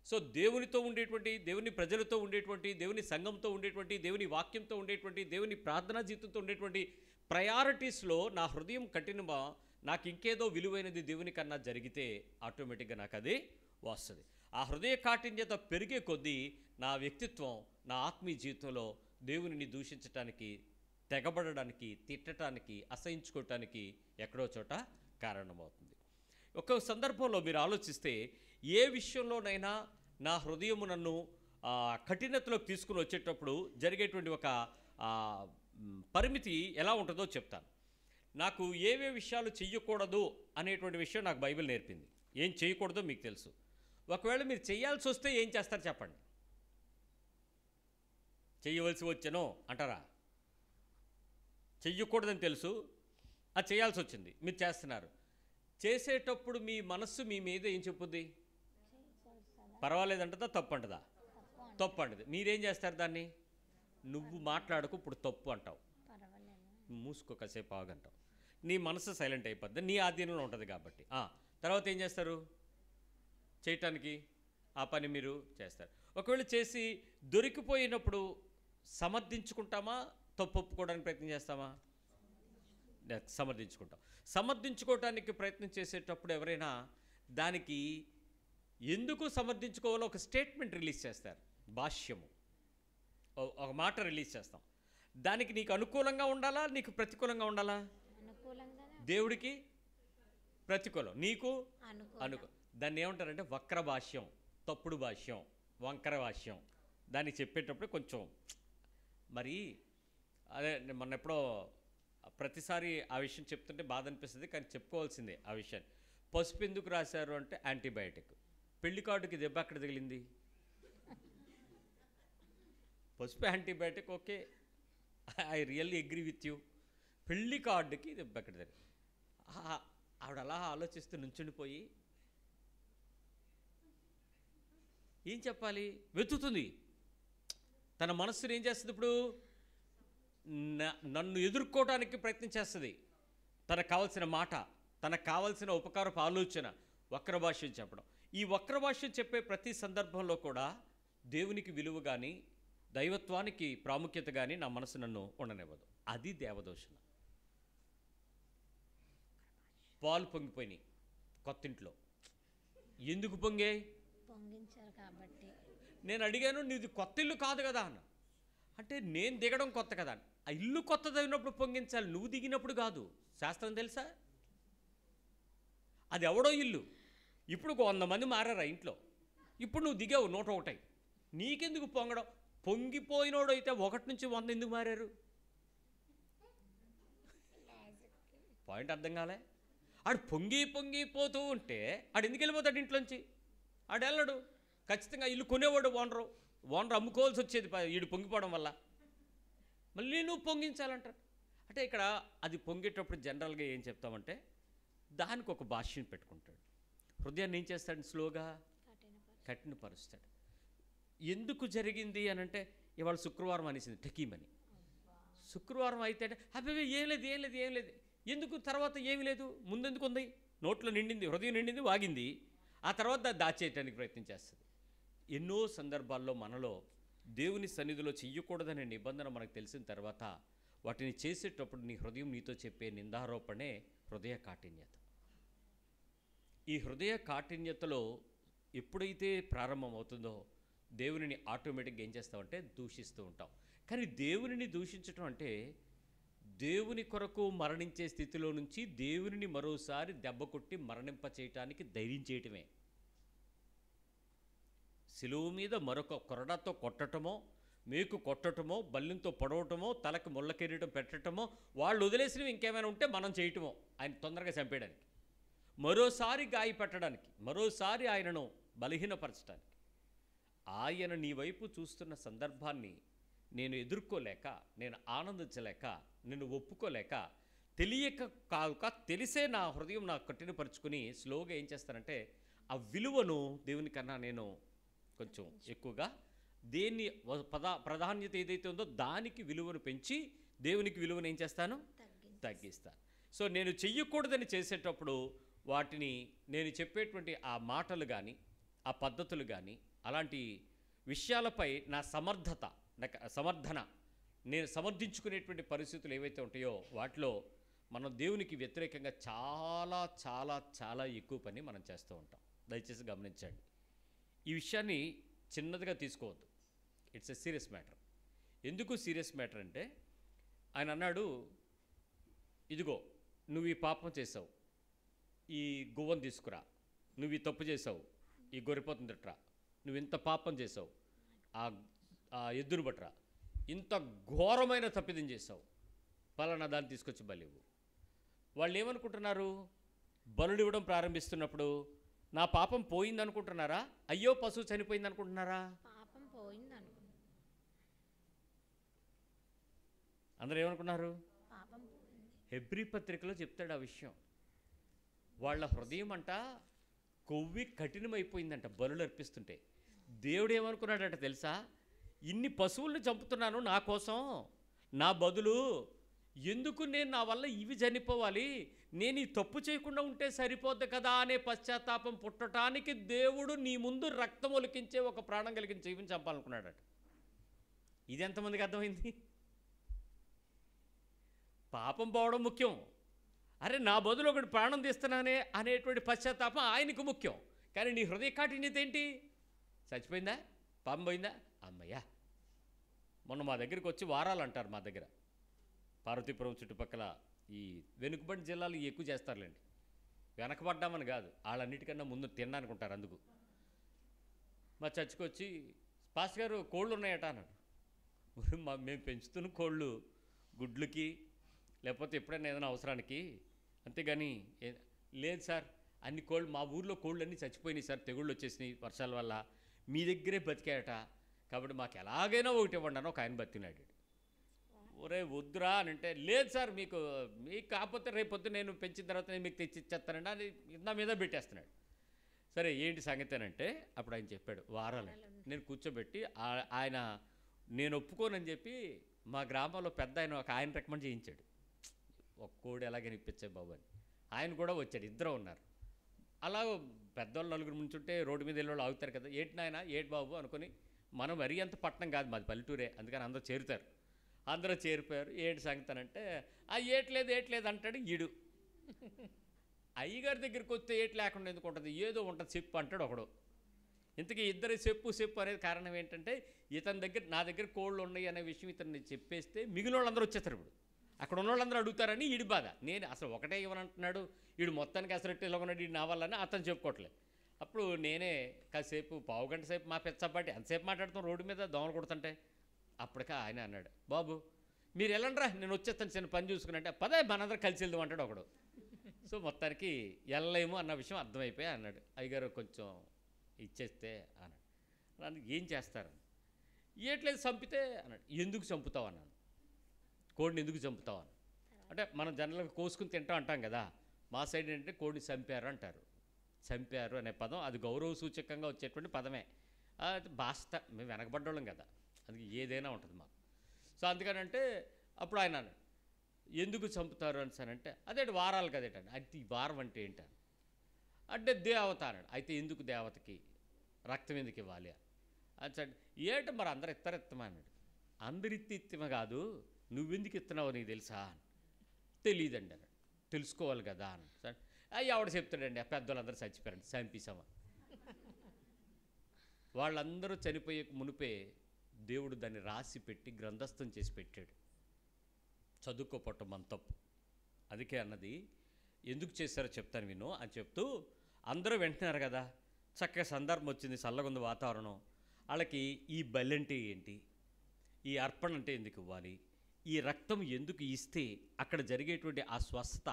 సో దేవునితో ఉండేటువంటి, దేవుని ప్రజలతో ఉండేటువంటి, దేవుని సంఘంతో ఉండేటువంటి, దేవుని వాక్యంతో ఉండేటువంటి, దేవుని ప్రార్థనా జీవితంతో ఉండేటువంటి ప్రయారిటీస్లో నా హృదయం కఠినమా, నాకు ఇంకేదో విలువైనది దేవుని కన్నా జరిగితే ఆటోమేటిక్గా నాకు అది వస్తుంది. ఆ హృదయ కాఠిన్యత పెరిగే కొద్దీ నా వ్యక్తిత్వం, నా ఆత్మీయ జీవితంలో దేవునిని దూషించటానికి, తెగబడడానికి, తిట్టడానికి, అసహించుకోవటానికి ఎక్కడో చోట కారణమవుతుంది. ఒక సందర్భంలో మీరు ఆలోచిస్తే ఏ విషయంలోనైనా నా హృదయము నన్ను కఠినతలోకి తీసుకుని వచ్చేటప్పుడు జరిగేటువంటి ఒక పరిమితి ఎలా ఉంటుందో చెప్తాను. నాకు ఏవే విషయాలు చెయ్యకూడదు అనేటువంటి విషయం నాకు బైబిల్ నేర్పింది. ఏం చేయకూడదో మీకు తెలుసు. ఒకవేళ మీరు చేయాల్సి వస్తే ఏం చేస్తారు చెప్పండి? చెయ్యవలసి వచ్చానో అంటారా? చెయ్యకూడదని తెలుసు, అది చేయాల్సి వచ్చింది, మీరు చేస్తున్నారు. చేసేటప్పుడు మీ మనస్సు మీ మీద ఏం చెప్పుద్ది? పర్వాలేదంటదా, తప్పు అంటదా? తప్పు అంటది. మీరేం చేస్తారు దాన్ని? నువ్వు మాట్లాడకు, ఇప్పుడు తప్పు అంటావు, మూసుకో కాసేపు ఆగంటావు. నీ మనసు సైలెంట్ అయిపోద్ది, నీ ఆధీనంలో ఉంటుంది కాబట్టి. తర్వాత ఏం చేస్తారు? చేయటానికి ఆ పని మీరు చేస్తారు. ఒకవేళ చేసి దొరికిపోయినప్పుడు సమర్థించుకుంటామా, తప్పు ఒప్పుకోవడానికి ప్రయత్నం చేస్తామా? సమర్థించుకుంటాం. సమర్థించుకోవటానికి ప్రయత్నం చేసేటప్పుడు ఎవరైనా దానికి ఎందుకు సమర్థించుకోవాలో ఒక స్టేట్మెంట్ రిలీజ్ చేస్తారు, భాష్యము, ఒక మాట రిలీజ్ చేస్తాం. దానికి నీకు అనుకూలంగా ఉండాలా, నీకు ప్రతికూలంగా ఉండాలా? దేవుడికి ప్రతికూలం, నీకు అనుకూలం. దాన్ని ఏమంటారంటే వక్ర భాష్యం, తప్పుడు భాష్యం, వంకర భాష్యం. దాన్ని చెప్పేటప్పుడు కొంచెం మరి అదే మొన్న ఎప్పుడో ప్రతిసారి ఆ విషయం చెప్తుంటే బాధ అనిపిస్తుంది, కానీ చెప్పుకోవాల్సిందే ఆ విషయాన్ని. పసుపు ఎందుకు రాశారు అంటే యాంటీబయాటిక్. పెళ్లి కార్డుకి దెబ్బ అక్కడ తగిలింది. పసుపు antibiotic, okay, I really agree with you. పెళ్లి కార్డుకి దెబ్బ అక్కడ తగిలింది. ఆవిడ అలా ఆలోచిస్తూ నుంచుండిపోయి ఏం చెప్పాలి? వెతుకుతుంది. తన మనస్సుని ఏం చేస్తుంది? ఇప్పుడు నన్ను ఎదుర్కోవడానికి ప్రయత్నం చేస్తుంది. తనకు కావాల్సిన మాట, తనకు కావాల్సిన ఉపకారపు ఆలోచన, వక్ర భాష్యం చెప్పడం. ఈ వక్ర భాష్యం చెప్పే ప్రతి సందర్భంలో కూడా దేవునికి విలువ కానీ దైవత్వానికి ప్రాముఖ్యత కానీ నా మనసు నన్ను ఉండనివ్వదు. అది దేవదూషణ. పాలు పొంగిపోయినాయి కొత్తింట్లో. ఎందుకు పొంగాయి? పొంగించారు కాబట్టి. నేను అడిగాను, నీది కొత్త ఇల్లు కాదు కదా అన్న. అంటే నేను దిగడం కొత్త కదా. ఆ ఇల్లు కొత్తదైనప్పుడు పొంగించాలి, నువ్వు దిగినప్పుడు కాదు. శాస్త్రం తెలుసా? అది ఎవడో ఇల్లు. ఇప్పుడు 100 మంది మారారా ఇంట్లో, ఇప్పుడు నువ్వు దిగావు 101. నీకెందుకు పొంగడం? పొంగిపోయినోడు అయితే 1 నుంచి 100 ఎందుకు మారారు? పాయింట్ అర్థం కాలే. ఆడు పొంగిపోతూ ఉంటే ఆడు ఎందుకు వెళ్ళిపోతాడు ఇంట్లోంచి? ఆడు వెళ్ళడు. ఖచ్చితంగా ఇల్లు కొనేవాడు ఓనర్ అమ్ముకోవాల్సి వచ్చేది వీడు పొంగిపోవడం వల్ల. మళ్ళీ నువ్వు పొంగించాలంటారు. అంటే ఇక్కడ అది పొంగేటప్పుడు జనరల్గా ఏం చెప్తామంటే దానికి ఒక భాష్యం పెట్టుకుంటాడు. హృదయాన్ని ఏం చేస్తాడు? స్లోగా కఠినపరుస్తాడు. ఎందుకు జరిగింది అని అంటే ఇవాళ శుక్రవారం అనేసింది టకీమని. శుక్రవారం అయితే అబ్బాయి ఏం లేదు. ఎందుకు తర్వాత ఏమీ లేదు? ముందెందుకు ఉంది? నోట్లో నిండింది, హృదయం నిండింది, వాగింది. ఆ తర్వాత దాచేయటానికి ప్రయత్నం చేస్తుంది. ఎన్నో సందర్భాల్లో మనలో దేవుని సన్నిధిలో చెయ్యకూడదనే నిబంధన మనకు తెలిసిన తర్వాత వాటిని చేసేటప్పుడు నీ హృదయం నీతో చెప్పే నిందారోపణే హృదయ కాఠిన్యత. ఈ హృదయ కాఠిన్యతలో ఎప్పుడైతే ప్రారంభమవుతుందో దేవునిని ఆటోమేటిక్గా ఏం చేస్తామంటే దూషిస్తూ ఉంటాం. కానీ దేవునిని దూషించడం అంటే దేవుని కొరకు మరణించే స్థితిలో నుంచి దేవునిని మరోసారి దెబ్బ కొట్టి మరణింప చేయటానికి ధైర్యం చేయటమే. శిలువ మీద మరొక కొరడాతో కొట్టటమో, మేకు కొట్టటమో, బల్లింతో పొడవటమో, తలకు ముళ్ళ కిరీటం పెట్టటమో, వాళ్ళు వదిలేసినవి ఇంకేమైనా ఉంటే మనం చేయటమో ఆయన తొందరగా చంపేయడానికి, మరోసారి గాయపెట్టడానికి, మరోసారి ఆయనను బలహీనపరచడానికి. ఆయన నీ వైపు చూస్తున్న సందర్భాన్ని నేను ఎదుర్కోలేక, నేను ఆనందించలేక, నేను ఒప్పుకోలేక, తెలియక కాక తెలిసే నా హృదయం నాకు కఠినపరుచుకుని స్లోగా ఏం చేస్తానంటే ఆ విలువను దేవుని కన్నా నేను కొంచెం ఎక్కువగా దేన్ని ప్రాధాన్యత ఏదైతే ఉందో దానికి విలువను పెంచి దేవునికి విలువను ఏం చేస్తాను? తగ్గిస్తాను. సో నేను చెయ్యకూడదని చేసేటప్పుడు వాటిని నేను చెప్పేటువంటి ఆ మాటలు కానీ ఆ పద్ధతులు కానీ అలాంటి విషయాలపై నా సమర్థన నేను సమర్థించుకునేటువంటి పరిస్థితులు ఏవైతే ఉంటాయో వాటిలో మనం దేవునికి వ్యతిరేకంగా చాలా చాలా చాలా ఎక్కువ పని మనం చేస్తూ ఉంటాం. దయచేసి గమనించండి. ఈ విషయాన్ని చిన్నదిగా తీసుకోవద్దు. It's a serious matter. ఎందుకు సీరియస్ మ్యాటర్ అంటే ఆయన అన్నాడు, ఇదిగో నువ్వు ఈ పాపం చేసావు, ఈ గువ్వను తీసుకురా, నువ్వు ఈ తప్పు చేసావు, ఈ గొర్రెపోతుని తిట్టరా, నువ్వు ఇంత పాపం చేసావు, ఆ ఆ ఎద్దును బట్టరా, ఇంత ఘోరమైన తప్పిదం చేసావు, పలానా దాన్ని తీసుకొచ్చి బలివ్వు. వాళ్ళు ఏమనుకుంటున్నారు? బలుడు ఇవ్వడం ప్రారంభిస్తున్నప్పుడు నా పాపం పోయింది అనుకుంటున్నారా? అయ్యో పశువు చనిపోయింది అనుకుంటున్నారా? పాపం పోయింది అనుకుంటున్నాను. అందరూ ఏమనుకున్నారు? పాపం పోయింది. హెబ్రీ పత్రికలో చెప్తాడు ఆ విషయం. వాళ్ళ హృదయం అంట కొవ్వి కఠినమైపోయిందంట బలులు అర్పిస్తుంటే. దేవుడు ఏమనుకున్నాడట తెలుసా? ఇన్ని పశువులను చంపుతున్నాను నా కోసం, నా బదులు ఎందుకు నేను నా వల్ల ఇవి చనిపోవాలి, నేను ఈ తప్పు చేయకుండా ఉంటే సరిపోద్ది కదా అనే పశ్చాత్తాపం పుట్టడానికి దేవుడు నీ ముందు రక్తం ఒలికించే ఒక ప్రాణం కలిగిన జీవిని చంపాలనుకున్నాడట. ఇది ఎంతమందికి అర్థమైంది? పాపం పోవడం ముఖ్యం, అరే నా బదులు ఒకటి ప్రాణం తీస్తున్నానే అనేటువంటి పశ్చాత్తాపం ఆయనకు ముఖ్యం. కానీ నీ హృదయ కాఠిన్యత ఏంటి? చచ్చిపోయిందా, పాపం పోయిందా, అమ్మయ్యా. మొన్న మా దగ్గరికి వచ్చి వారాలు అంటారు, మా దగ్గర పార్వతీపురం చుట్టుపక్కల ఈ వెనుకబడి జిల్లాలు ఎక్కువ చేస్తారులేండి. వెనకబడ్డామని కాదు, వాళ్ళన్నిటికన్నా ముందు తినడానికి ఉంటారు. అందుకు మా చర్చికి వచ్చి పాస్టర్ గారు కోళ్ళు ఉన్నాయట అన్నాడు. మేము పెంచుతున్న కోళ్ళు గుడ్లకి లేకపోతే ఎప్పుడైనా ఏదైనా అవసరానికి, అంతేగాని లేదు సార్, అన్ని కోళ్ళు మా ఊర్లో కోళ్ళు అన్నీ చచ్చిపోయినాయి సార్, తెగుళ్ళు వచ్చేసినాయి వర్షాల వల్ల, మీ దగ్గరే బతికాయట, కాబట్టి మాకు ఎలాగైనా ఒకటి ఇవ్వండి అని ఒక ఆయన బతికినాడు. ఒరే వద్దురా అని అంటే, లేదు సార్ మీకు కాకపోతే రేపొద్దు నేను పెంచిన తర్వాత నేను మీకు తెచ్చి ఇచ్చేస్తానండి అని నా మీద పెట్టేస్తున్నాడు. సరే ఏంటి సంగతి అని అంటే అప్పుడు ఆయన చెప్పాడు వారాలు. నేను కూర్చోబెట్టి ఆయన నేను ఒప్పుకోనని చెప్పి మా గ్రామంలో పెద్ద ఆయన ఒక ఆయన రికమెండ్ చేయించాడు. ఒక కోడి ఎలాగని ఇప్పించే బాబు అని. ఆయన కూడా వచ్చాడు, ఇద్దరు ఉన్నారు. అలా పెద్దవాళ్ళు నలుగురు ముంచుంటే రోడ్డు మీద వెళ్ళి ఆగుతారు కదా, ఏటి నాయన ఏటి బాబు అనుకుని, మనం మరీ అంత పట్టణం కాదు, మాది పల్లెటూరే, అందుకని అందరూ చేరుతారు. అందరూ చేరిపోయారు. ఏడు సంగతి అంటే ఏట్లేదు అంటాడు ఈడు. అయ్యగారి దగ్గరికి వస్తే ఏటి లేకుండా ఎందుకు ఉంటుంది, ఏదో ఉంటుంది చెప్పు అంటాడు ఒకడు. ఇంతకీ ఇద్దరు చెప్పు అనేది కారణం ఏంటంటే, ఇతని దగ్గర నా దగ్గర కోళ్ళు ఉన్నాయి అనే విషయం ఇతన్ని చెప్పేస్తే మిగిలిన వాళ్ళందరూ వచ్చేస్తారు. ఇప్పుడు అక్కడ ఉన్న వాళ్ళందరూ అడుగుతారని ఈడి బాధ. నేను అసలు ఒకటే ఇవ్వనంటున్నాడు వీడు, మొత్తానికి అసలు ఇలా ఉన్నాడు వీడు నా వల్లని అతను చెప్పుకోవట్లేదు. అప్పుడు నేనే కాసేపు పావుగంట సేపు మా పెచ్చపాటి ఎంతసేపు మాట్లాడుతాం రోడ్డు మీద దోమలు కొడుతుంటే, అప్పటికే ఆయన అన్నాడు, బాబు మీరు వెళ్ళండిరా నేను వచ్చేస్తాను చిన్న పని చూసుకుని అంటే, పదే మనందరం కలిసి వెళ్దాం అంటాడు ఒకడు. సో మొత్తానికి వెళ్ళలేము అన్న విషయం అర్థమైపోయి అన్నాడు, అయ్యగారు కొంచెం ఇచ్చేస్తే అన్నాడు. నన్ను ఏం చేస్తారు, ఏట్లేదు చంపితే అన్నాడు. ఎందుకు చంపుతావు అన్నాను. కోడిని ఎందుకు చంపుతావు అని అంటే, మనం జనరల్గా కోసుకుని తింటాం అంటాం కదా, మా సైడ్ ఏంటంటే కోడిని చంపారు అంటారు. చంపారు అనే పదం అది గౌరవ సూచకంగా వచ్చేటువంటి పదమే. బాస్త మేము వెనకబడ్డోళ్ళం కదా, అది ఏదైనా ఉంటుంది మాకు. సో అందుకనంటే అప్పుడు ఆయన ఎందుకు చంపుతారు అనిసానంటే, అదే వారాలు కదేటండి. అది ఈ వారం అంటే ఏంటని అంటే దేవత అన్నాడు. అయితే ఎందుకు దేవతకి రక్తం ఎందుకు ఇవ్వాలి అని ఏంటో మరి అందరు ఇత్తమా అన్నాడు. అందరు ఇత్తమ కాదు, నువ్వెందుకు ఇస్తున్నావు నీకు తెలుసా? తెలియదండి అన్నాడు. తెలుసుకోవాలి కదా అన్నాడు. సరే ఎవడు చెప్తాడండి, ఆ పెద్దవాళ్ళందరూ చచ్చిపోయారండి, చంపేసామా. వాళ్ళందరూ చనిపోయే మునిపే దేవుడు దాన్ని రాసి పెట్టి గ్రంథస్థం చేసి పెట్టాడు. చదువుకోపట్టం మన తప్పు. అందుకే అన్నది ఎందుకు చేశారో చెప్తాను విను అని చెప్తూ అందరూ వింటున్నారు కదా, చక్కగా సందర్భం వచ్చింది, చల్లగుంది వాతావరణం. వాళ్ళకి ఈ బలి అంటే ఏంటి, ఈ అర్పణ అంటే ఎందుకు ఇవ్వాలి, ఈ రక్తం ఎందుకు ఇస్తే అక్కడ జరిగేటువంటి ఆ స్వస్థత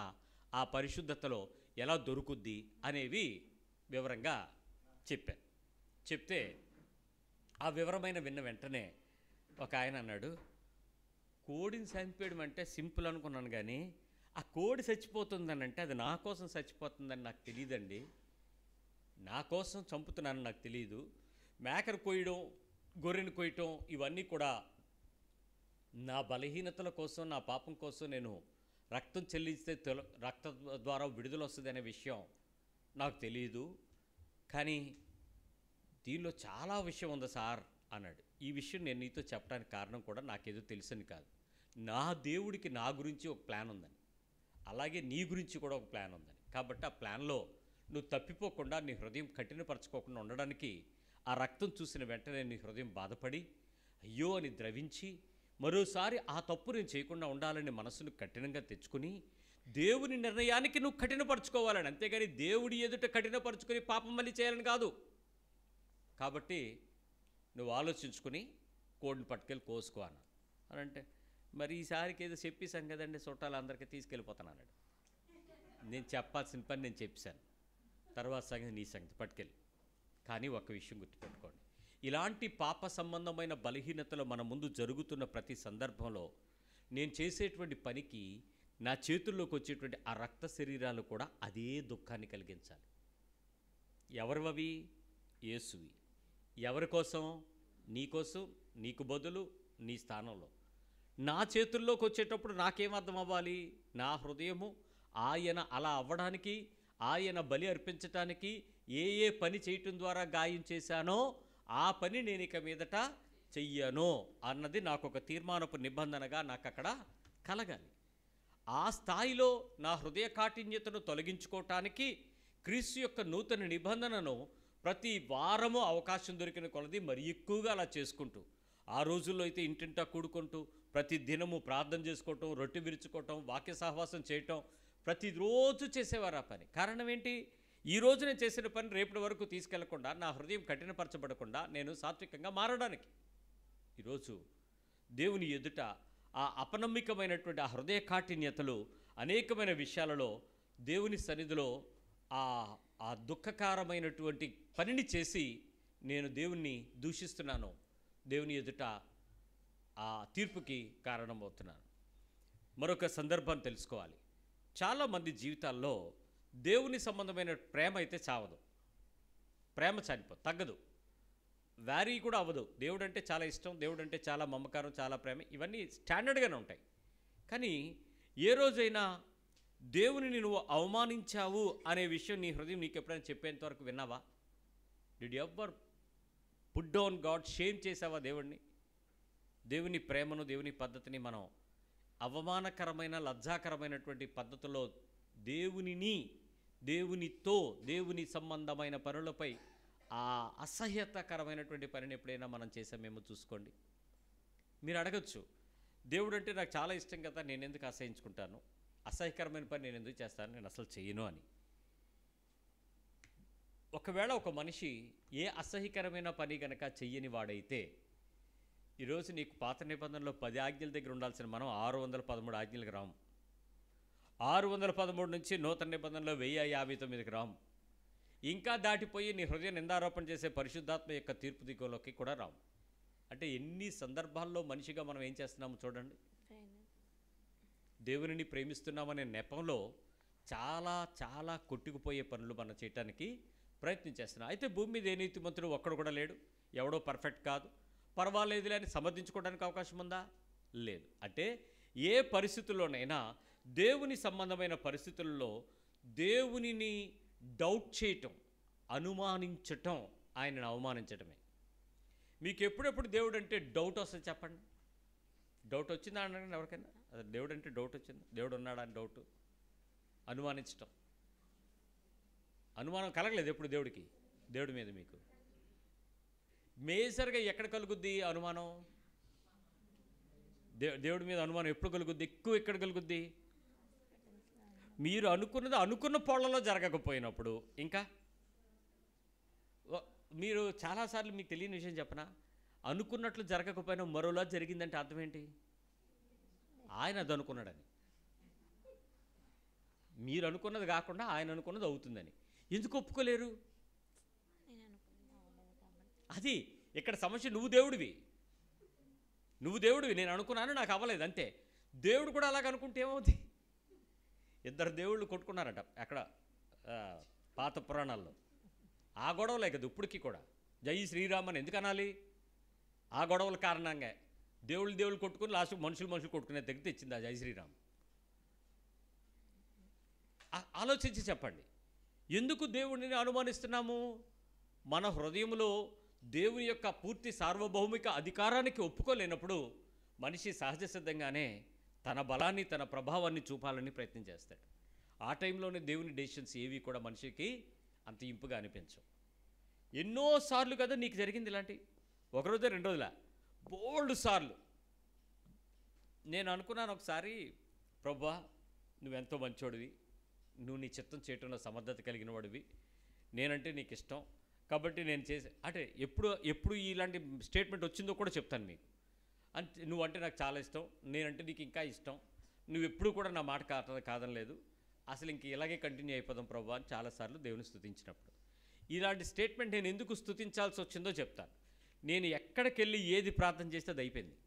ఆ పరిశుద్ధతలో ఎలా దొరుకుద్ది అనేవి వివరంగా చెప్పాను. చెప్తే ఆ వివరమైన విన్న వెంటనే ఒక ఆయన అన్నాడు, కోడిని చంపేయడం అంటే సింపుల్ అనుకున్నాను, కానీ ఆ కోడి చచ్చిపోతుందని అంటే అది నా కోసం చచ్చిపోతుందని నాకు తెలియదండి, నా కోసం చంపుతున్నానని నాకు తెలియదు. మేకను కొయ్యడం, గొర్రెను కొయ్యటం ఇవన్నీ కూడా నా బలహీనతల కోసం, నా పాపం కోసం నేను రక్తం చెల్లిస్తే రక్తం ద్వారా విడుదల వస్తుంది అనే విషయం నాకు తెలియదు, కానీ దీనిలో చాలా విషయం ఉంది సార్ అన్నాడు. ఈ విషయం నేను నీతో చెప్పడానికి కారణం కూడా నాకేదో తెలుసని కాదు, నా దేవుడికి నా గురించి ఒక ప్లాన్ ఉందని, అలాగే నీ గురించి కూడా ఒక ప్లాన్ ఉందని. కాబట్టి ఆ ప్లాన్లో నువ్వు తప్పిపోకుండా, నీ హృదయం కఠినపరచుకోకుండా ఉండడానికి ఆ రక్తం చూసిన వెంటనే నీ హృదయం బాధపడి అయ్యో అని ద్రవించి మరోసారి ఆ తప్పు నేను చేయకుండా ఉండాలని మనసును కఠినంగా తెచ్చుకుని దేవుని నిర్ణయానికి నువ్వు కఠినపరచుకోవాలని, అంతేగాని దేవుడి ఎదుట కఠినపరచుకొని పాపం మళ్ళీ చేయాలని కాదు. కాబట్టి నువ్వు ఆలోచించుకుని కోడిని పట్టుకెళ్ళి కోసుకో అని అంటే, మరి ఈసారికి ఏదో చెప్పేశాను కదండి చుట్టాలు అందరికీ తీసుకెళ్ళిపోతాను అన్నాడు. నేను చెప్పాల్సిన పని నేను చెప్పాను, తర్వాత సంగతి నీ సంగతి పట్టుకెళ్ళి. కానీ ఒక విషయం గుర్తుపెట్టుకోండి, ఇలాంటి పాప సంబంధమైన బలహీనతలు మన ముందు జరుగుతున్న ప్రతి సందర్భంలో నేను చేసేటువంటి పనికి నా చేతుల్లోకి వచ్చేటువంటి ఆ రక్త శరీరాలు కూడా అదే దుఃఖాన్ని కలిగించాలి. ఎవరివవి? యేసువి. ఎవరి కోసం? నీ కోసం, నీకు బదులు, నీ స్థానంలో. నా చేతుల్లోకి వచ్చేటప్పుడు నాకేం అర్థం అవ్వాలి? నా హృదయము ఆయన అలా అవ్వడానికి, ఆయన బలి అర్పించటానికి ఏ ఏ పని చేయటం ద్వారా గాయం చేశానో ఆ పని నేను ఇక మీదట చెయ్యను అన్నది నాకు ఒక తీర్మానపు నిబంధనగా నాకు అక్కడ కలగాలి. ఆ స్థాయిలో నా హృదయ కాఠిన్యతను తొలగించుకోవటానికి క్రీస్తు యొక్క నూతన నిబంధనను ప్రతి వారము అవకాశం దొరికిన కొలది మరి ఎక్కువగా అలా చేసుకుంటూ, ఆ రోజుల్లో అయితే ఇంటింటా కూడుకుంటూ ప్రతి దినము ప్రార్థన చేసుకోవటం, రొట్టె విరుచుకోవటం, వాక్య సహవాసం చేయటం ప్రతిరోజు చేసేవారు ఆ పని. కారణం ఏంటి? ఈరోజు నేను చేసిన పని రేపటి వరకు తీసుకెళ్లకుండా, నా హృదయం కఠినపరచబడకుండా నేను సాత్వికంగా మారడానికి. ఈరోజు దేవుని ఎదుట ఆ అపనమ్మికమైనటువంటి ఆ హృదయ కాఠిన్యతలు అనేకమైన విషయాలలో దేవుని సన్నిధిలో ఆ దుఃఖకరమైనటువంటి పనిని చేసి నేను దేవుణ్ణి దూషిస్తున్నాను, దేవుని ఎదుట ఆ తీర్పుకి కారణమవుతున్నాను. మరొక సందర్భాన్ని తెలుసుకోవాలి. చాలామంది జీవితాల్లో దేవుని సంబంధమైన ప్రేమ అయితే చావదు, ప్రేమ చనిపోదు, తగ్గదు, వ్యారీ కూడా అవ్వదు. దేవుడు అంటే చాలా ఇష్టం, దేవుడు అంటే చాలా మమకారం, చాలా ప్రేమ, ఇవన్నీ స్టాండర్డ్గానే ఉంటాయి. కానీ ఏ రోజైనా దేవునిని నువ్వు అవమానించావు అనే విషయం నీ హృదయం నీకు ఎప్పుడైనా చెప్పేంత వరకు విన్నావా? Did you ever put down God? Shame చేసావా దేవుణ్ణి? దేవుని ప్రేమను, దేవుని పద్ధతిని మనం అవమానకరమైన, లజ్జాకరమైనటువంటి పద్ధతుల్లో దేవునితో, దేవుని సంబంధమైన పనులపై ఆ అసహ్యతకరమైనటువంటి పనిని ఎప్పుడైనా మనం చేసామేమో చూసుకోండి. మీరు అడగచ్చు, దేవుడు అంటే నాకు చాలా ఇష్టం కదా, నేను ఎందుకు అసహించుకుంటాను? అసహ్యకరమైన పని నేను ఎందుకు చేస్తాను? నేను అసలు చేయను అని. ఒకవేళ ఒక మనిషి ఏ అసహ్యకరమైన పని కనుక చెయ్యని వాడైతే, ఈరోజు నీకు పాత నిబంధనలో 10 ఆజ్ఞల దగ్గర ఉండాల్సిన మనం 613 ఆజ్ఞలకు రాము. 613 నుంచి నూతన నిబంధనలో 1059కి రాము. ఇంకా దాటిపోయి నీ హృదయం నిందారోపణ చేసే పరిశుద్ధాత్మ యొక్క తీర్పు దిక్కులోకి కూడా రాము. అంటే ఎన్ని సందర్భాల్లో మనిషిగా మనం ఏం చేస్తున్నామో చూడండి. దేవునిని ప్రేమిస్తున్నామనే నెపంలో చాలా చాలా కొట్టుకుపోయే పనులు మనం చేయటానికి ప్రయత్నం చేస్తున్నాం. అయితే భూమి మీద ఏ నీతిమంతుడు ఒక్కడు కూడా లేడు, ఎవడో పర్ఫెక్ట్ కాదు, పర్వాలేదులే అని సమర్థించుకోవడానికి అవకాశం ఉందా? లేదు. అంటే ఏ పరిస్థితుల్లోనైనా దేవుని సంబంధమైన పరిస్థితుల్లో దేవునిని డౌట్ చేయటం, అనుమానించటం, ఆయనను అవమానించటమే. మీకు ఎప్పుడెప్పుడు దేవుడు అంటే డౌట్ వస్తుంది చెప్పండి? డౌట్ వచ్చిందా అన్నాడు ఎవరికైనా? అదే దేవుడు అంటే డౌట్ వచ్చింది, దేవుడు ఉన్నాడా అని డౌట్, అనుమానించటం, అనుమానం కలగలేదు ఎప్పుడు దేవుడి మీద మీకు? మేజర్గా ఎక్కడ కలుగుద్ది అనుమానం? దేవుడి మీద అనుమానం ఎప్పుడు కలుగుద్ది? ఎక్కువ ఎక్కడ కలుగుద్ది? మీరు అనుకున్నది అనుకున్న పొళ్ళలో జరగకపోయినప్పుడు. ఇంకా మీరు చాలాసార్లు మీకు తెలియని విషయం చెప్పనా, అనుకున్నట్లు జరగకపోయినా మరోలా జరిగిందంటే అర్థం ఏంటి? ఆయన అది అనుకున్నాడని. మీరు అనుకున్నది కాకుండా ఆయన అనుకున్నది అవుతుందని ఎందుకు ఒప్పుకోలేరు? అది ఇక్కడ సమస్య. నువ్వు దేవుడివి, నేను అనుకున్నాను, నాకు అవ్వలేదు, అంతే. దేవుడు కూడా అలాగ అనుకుంటే ఏమవుతుంది? ఇద్దరు దేవుళ్ళు కొట్టుకున్నారట అక్కడ పాత పురాణాల్లో. ఆ గొడవలే కదా ఇప్పటికీ కూడా. జై శ్రీరామ్ అని ఎందుకు అనాలి? ఆ గొడవల కారణంగా దేవుళ్ళు కొట్టుకుని లాస్ట్ మనుషులు కొట్టుకునే దగ్గర తెచ్చింది ఆ జై శ్రీరామ్. ఆలోచించి చెప్పండి, ఎందుకు దేవుడిని అనుమానిస్తున్నాము? మన హృదయంలో దేవుని యొక్క పూర్తి సార్వభౌమిక అధికారానికి ఒప్పుకోలేనప్పుడు మనిషి సహజ సిద్ధంగానే తన బలాన్ని, తన ప్రభావాన్ని చూపాలని ప్రయత్నం చేస్తాడు. ఆ టైంలోనే దేవుని డెసిషన్స్ ఏవి కూడా మనిషికి అంత ఇంపుగా అనిపించవు. ఎన్నోసార్లు కదా నీకు జరిగింది ఇలాంటి, ఒకరోజు 2 రోజుల, బోల్డ్ సార్లు నేను అనుకున్నాను ఒకసారి, ప్రభువా నువ్వెంతో మంచోడివి, నువ్వు నీ చిత్తం చేయటంలో సమర్థత కలిగిన వాడివి, నేనంటే నీకు ఇష్టం కాబట్టి నేను చేసే అంటే ఎప్పుడు ఇలాంటి స్టేట్మెంట్ వచ్చిందో కూడా చెప్తాను మీకు. అంటే నువ్వంటే నాకు చాలా ఇష్టం, నేనంటే నీకు ఇంకా ఇష్టం, నువ్వు ఎప్పుడు కూడా నా మాట కాదనలేదు, అసలు ఇంక ఇలాగే కంటిన్యూ అయిపోదాం ప్రభువా అని చాలాసార్లు దేవుని స్తుతించినప్పుడు. ఇలాంటి స్టేట్మెంట్ నేను ఎందుకు స్తుతించాల్సి వచ్చిందో చెప్తాను. నేను ఎక్కడికి వెళ్ళి ఏది ప్రార్థన చేస్తే అది అయిపోయింది.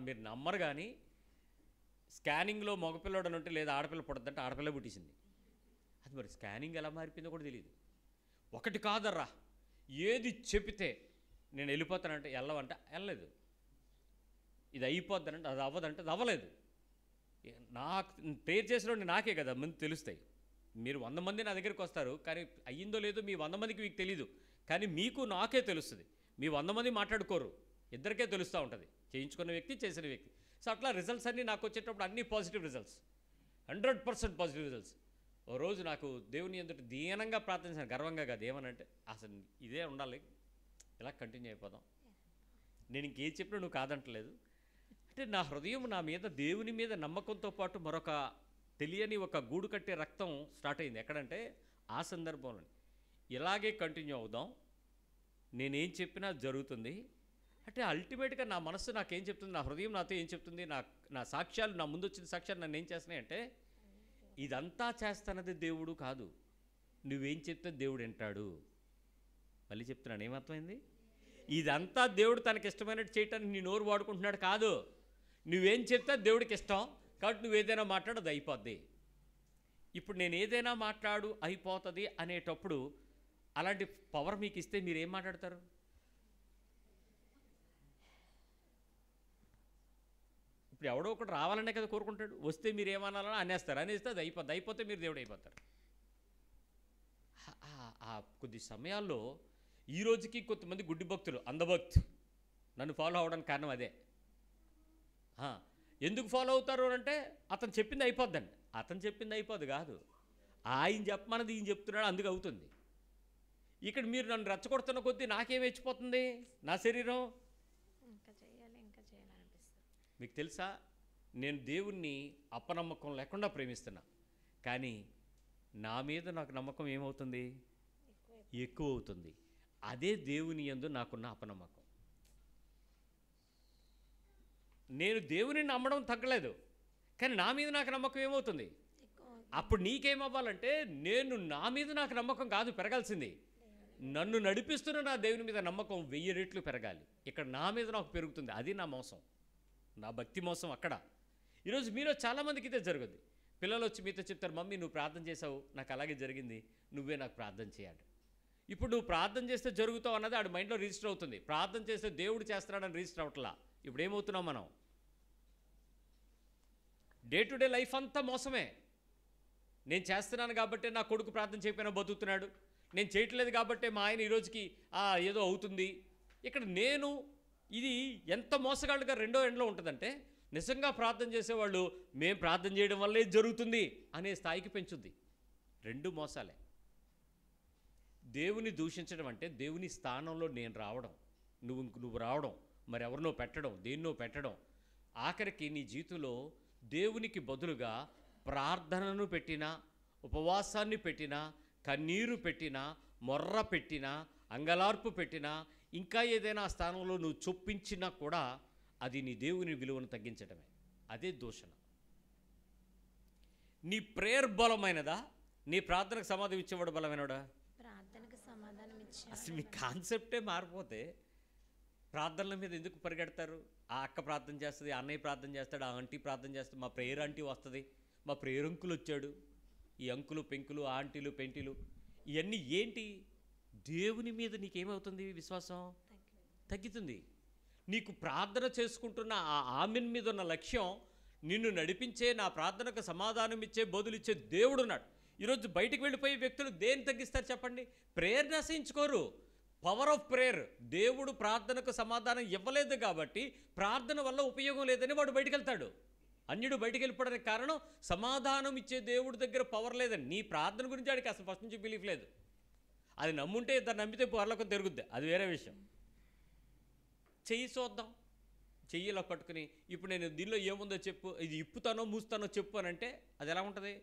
మీరు నమ్మరు కానీ స్కానింగ్లో మగపిల్లడు ఉంటే లేదా ఆడపిల్ల పుట్టద్దంటే ఆడపిల్ల పుట్టేసింది. అది మరి స్కానింగ్ ఎలా మారిపోయిందో కూడా తెలియదు. ఒకటి కాదర్రా, ఏది చెబితే నేను వెళ్ళిపోతానంటే వెళ్ళవంటే వెళ్ళలేదు, ఇది అయిపోద్దానంటే అది అవ్వదంటే అది అవ్వలేదు. నాకు ప్రేయర్ చేసిన నాకే కదా మంది తెలుస్తాయి. మీరు 100 మంది నా దగ్గరికి వస్తారు, కానీ అయ్యిందో లేదో మీ 100 మందికి మీకు తెలీదు, కానీ మీకు నాకే తెలుస్తుంది. మీ 100 మంది మాట్లాడుకోరు, ఇద్దరికే తెలుస్తూ ఉంటుంది, చేయించుకున్న వ్యక్తి చేసిన వ్యక్తి. సో అట్లా రిజల్ట్స్ అన్నీ నాకు వచ్చేటప్పుడు అన్నీ పాజిటివ్ రిజల్ట్స్, 100% పాజిటివ్ రిజల్ట్స్. ఓ రోజు నాకు దేవుని ఎదుట దీనంగా ప్రార్థించాను, గర్వంగా కాదు, ఏమనంటే అసలు ఇదే ఉండాలి, ఇలా కంటిన్యూ అయిపోదాం, నేను ఇంకేం చెప్పినా నువ్వు కాదంటలేదు అంటే నా హృదయం నా మీద దేవుని మీద నమ్మకంతో పాటు మరొక తెలియని ఒక గూడు కట్టే రక్తం స్టార్ట్ అయింది. ఎక్కడంటే ఆ సందర్భంలో ఇలాగే కంటిన్యూ అవుదాం, నేనేం చెప్పినా జరుగుతుంది అంటే అల్టిమేట్గా నా మనస్సు నాకేం చెప్తుంది, నా హృదయం నాతో ఏం చెప్తుంది, నా సాక్ష్యాలు, నా ముందు వచ్చిన సాక్ష్యాలు నన్ను ఏం చేస్తున్నాయి అంటే ఇదంతా చేస్తున్నది దేవుడు కాదు, నువ్వేం చెప్తే దేవుడు వింటాడు. మళ్ళీ చెప్తున్నాను, ఏమర్థమైంది? ఇదంతా దేవుడు తనకి ఇష్టమైనట్టు చేయటానికి నీ నోరు వాడుకుంటున్నాడు కాదు, నువ్వేం చెప్తే దేవుడికి ఇష్టం కాబట్టి నువ్వు ఏదైనా మాట్లాడు అది అయిపోద్ది. ఇప్పుడు నేను ఏదైనా మాట్లాడు అయిపోతుంది అనేటప్పుడు అలాంటి పవర్ మీకు ఇస్తే మీరు ఏం మాట్లాడతారు? ఇప్పుడు ఎవడో ఒకటి రావాలనే కదా కోరుకుంటాడు, వస్తే మీరు ఏమనాలని అనేస్తారు, అనేస్తే అది అయిపోద్ది, అయిపోతే మీరు దేవుడు అయిపోతారు. కొద్ది సమయాల్లో ఈ రోజుకి కొంతమంది గుడ్డి భక్తులు, అంధభక్తులు నన్ను ఫాలో అవడానికి కారణం అదే. ఎందుకు ఫాలో అవుతారు అంటే అతను చెప్పింది అయిపోద్దండి, అతను చెప్పింది అయిపోద్ది కాదు, ఆయన చెప్పమన్నది ఈయన చెప్తున్నాడు అందుకు అవుతుంది. ఇక్కడ మీరు నన్ను రెచ్చగొడుతున్న కొద్దీ నాకేం హెచ్చిపోతుంది, నా శరీరం ఇంకా చేయాలనిపిస్తుంది. మీకు తెలుసా, నేను దేవుణ్ణి అపనమ్మకం లేకుండా ప్రేమిస్తున్నా, కానీ నా మీద నాకు నమ్మకం ఏమవుతుంది, ఎక్కువ అవుతుంది. అదే దేవుని యందు నాకున్న అపనమ్మకం. నేను దేవుని నమ్మడం తగ్గలేదు, కానీ నా మీద నాకు నమ్మకం ఏమవుతుంది. అప్పుడు నీకేమవ్వాలంటే నేను నా మీద నాకు నమ్మకం కాదు పెరగాల్సింది, నన్ను నడిపిస్తున్న నా దేవుని మీద నమ్మకం 1000 రెట్లు పెరగాలి. ఇక్కడ నా మీద నాకు పెరుగుతుంది, అది నా మోసం, నా భక్తి మోసం అక్కడ. ఈరోజు మీలో చాలామందికి ఇదే జరుగుద్ది. పిల్లలు వచ్చి మీతో చెప్తారు, మమ్మీ నువ్వు ప్రార్థన చేసావు, నాకు అలాగే జరిగింది, నువ్వే నాకు ప్రార్థన చేయాలి. ఇప్పుడు నువ్వు ప్రార్థన చేస్తే జరుగుతావు అన్నది ఆడి మైండ్లో రిజిస్టర్ అవుతుంది, ప్రార్థన చేస్తే దేవుడు చేస్తున్నాడని రిజిస్టర్ అవట్లా. ఇప్పుడు ఏమవుతున్నాం మనం, డే టు డే లైఫ్ అంతా మోసమే. నేను చేస్తున్నాను కాబట్టి నా కొడుకు ప్రార్థన చేయకపోయినా బతుకుతున్నాడు, నేను చేయట్లేదు కాబట్టి మా ఆయన ఈరోజుకి ఏదో అవుతుంది. ఇక్కడ నేను ఇది ఎంత మోసగాళ్ళుగా రెండో ఎండ్లో ఉంటుందంటే, నిజంగా ప్రార్థన చేసేవాళ్ళు మేము ప్రార్థన చేయడం వల్లే జరుగుతుంది అనే స్థాయికి పెంచుద్ది. రెండు మోసాలే. దేవుని దూషించడం అంటే దేవుని స్థానంలో నేను రావడం, నువ్వు రావడం, మరి ఎవరినో పెట్టడం, దేన్నో పెట్టడం. ఆఖరికి నీ జీవితంలో దేవునికి బదులుగా ప్రార్థనను పెట్టినా, ఉపవాసాన్ని పెట్టినా, కన్నీరు పెట్టినా, మొర్ర పెట్టినా, అంగలార్పు పెట్టినా, ఇంకా ఏదైనా ఆ స్థానంలో నువ్వు చొప్పించినా కూడా అది నీ దేవుని విలువను తగ్గించడమే. అదే దూషణ. నీ ప్రేయర్ బలమైనదా, నీ ప్రార్థనకు సమాధానం ఇచ్చేవాడు బలమైనడా? ప్రార్థనకు సమాధానం ఇచ్చే అసలు మీ కాన్సెప్టే మారిపోతే ప్రార్థనల మీద ఎందుకు పరిగెడతారు? ఆ అక్క ప్రార్థన చేస్తుంది, అన్నయ్య ప్రార్థన చేస్తాడు, ఆ ఆంటీ ప్రార్థన చేస్తుంది, మా ప్రేయర్ ఆంటీ వస్తుంది, మా ప్రేయర్ అంకులు వచ్చాడు. ఈ అంకులు పెంకులు, ఆంటీలు పెంటీలు ఇవన్నీ ఏంటి? దేవుని మీద నీకేమవుతుంది? విశ్వాసం తగ్గుతుంది. నీకు ప్రార్థన చేసుకుంటున్న ఆ ఆమెన్ మీద ఉన్న లక్ష్యం, నిన్ను నడిపించే, నా ప్రార్థనకు సమాధానం ఇచ్చే, బదులిచ్చే దేవుడు ఉన్నాడు. ఈరోజు బయటికి వెళ్ళిపోయే వ్యక్తులు దేన్ని తగ్గిస్తారు చెప్పండి? ప్రేయర్ని అసహించుకోరు. Power of prayer. దేవుడు ప్రార్థనకు సమాధానం ఇవ్వలేదు కాబట్టి ప్రార్థన వల్ల ఉపయోగం లేదని వాడు బయటికి వెళ్తాడు. అన్యుడు బయటికి వెళ్ళిపోవడానికి కారణం సమాధానం ఇచ్చే దేవుడి దగ్గర పవర్ లేదని. నీ ప్రార్థన గురించి వాడికి అసలు ఫస్ట్ నుంచి బిలీఫ్ లేదు. అది నమ్ముంటే ఇద్దరు నమ్మితే పరలోకం తిరుగుద్ది, అది వేరే విషయం. చెయ్యి చూద్దాం, చెయ్యి ఇలా పట్టుకుని ఇప్పుడు నేను దీనిలో ఏముందో చెప్పు, ఇది ఇప్పుతానో మూస్తానో చెప్పు అని అంటే అది ఎలా ఉంటుంది?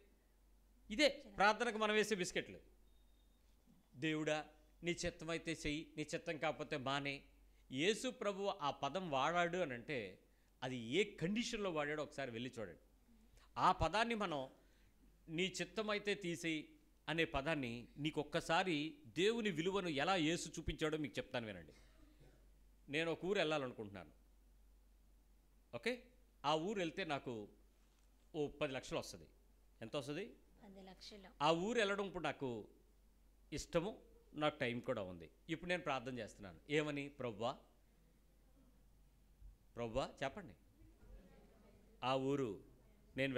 ఇదే ప్రార్థనకు మనం వేసే బిస్కెట్లు. దేవుడా నీ చిత్తమైతే చెయ్యి, నీ చిత్తం కాకపోతే మానే. యేసు ప్రభు ఆ పదం వాడాడు అని అంటే అది ఏ కండిషన్లో వాడాడో ఒకసారి వెళ్ళి చూడండి. ఆ పదాన్ని మనం నీ చిత్తమైతే తీసేయి అనే పదాన్ని నీకు ఒక్కసారి దేవుని విలువను ఎలా యేసు చూపించాడో మీకు చెప్తాను వినండి. నేను ఒక ఊరు వెళ్ళాలనుకుంటున్నాను. ఓకే, ఆ ఊరు వెళ్తే నాకు ఓ 10 లక్షలు వస్తుంది. ఎంత వస్తుంది? 10 లక్షలు. ఆ ఊరు వెళ్ళడం ఇప్పుడు నాకు ఇష్టము, నాకు టైం కూడా ఉంది. ఇప్పుడు నేను ప్రార్థన చేస్తున్నాను. ఏమని? ప్రభువా చెప్పండి. ఆ ఊరు నేను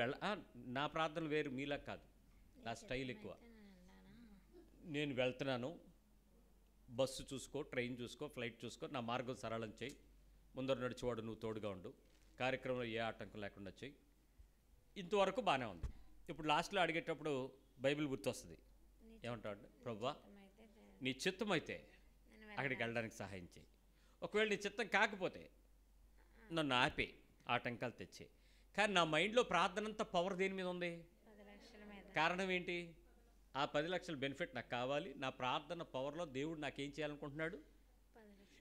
నా ప్రార్థనలు వేరు, మీలా కాదు, నా స్టైల్ ఎక్కువ. నేను వెళ్తున్నాను, బస్సు చూసుకో, ట్రైన్ చూసుకో, ఫ్లైట్ చూసుకో, నా మార్గం సరళం చేయి, ముందర నడిచేవాడు నువ్వు తోడుగా ఉండు, కార్యక్రమంలో ఏ ఆటంకం లేకుండా చేయి. ఇంతవరకు బాగానే ఉంది. ఇప్పుడు లాస్ట్లో అడిగేటప్పుడు బైబిల్ గుర్తొస్తుంది. ఏమంటాడు? ప్రభువా నీ చిత్తం అయితే అక్కడికి వెళ్ళడానికి సహాయం చేయి. ఒకవేళ నీ చిత్తం కాకపోతే నన్ను ఆపే, ఆటంకాలు తెచ్చే. కానీ నా మైండ్లో ప్రార్థన అంతా పవర్ దేని మీద ఉంది? కారణం ఏంటి? ఆ 10 లక్షల బెనిఫిట్ నాకు కావాలి. నా ప్రార్థన పవర్లో దేవుడు నాకేం చేయాలనుకుంటున్నాడు?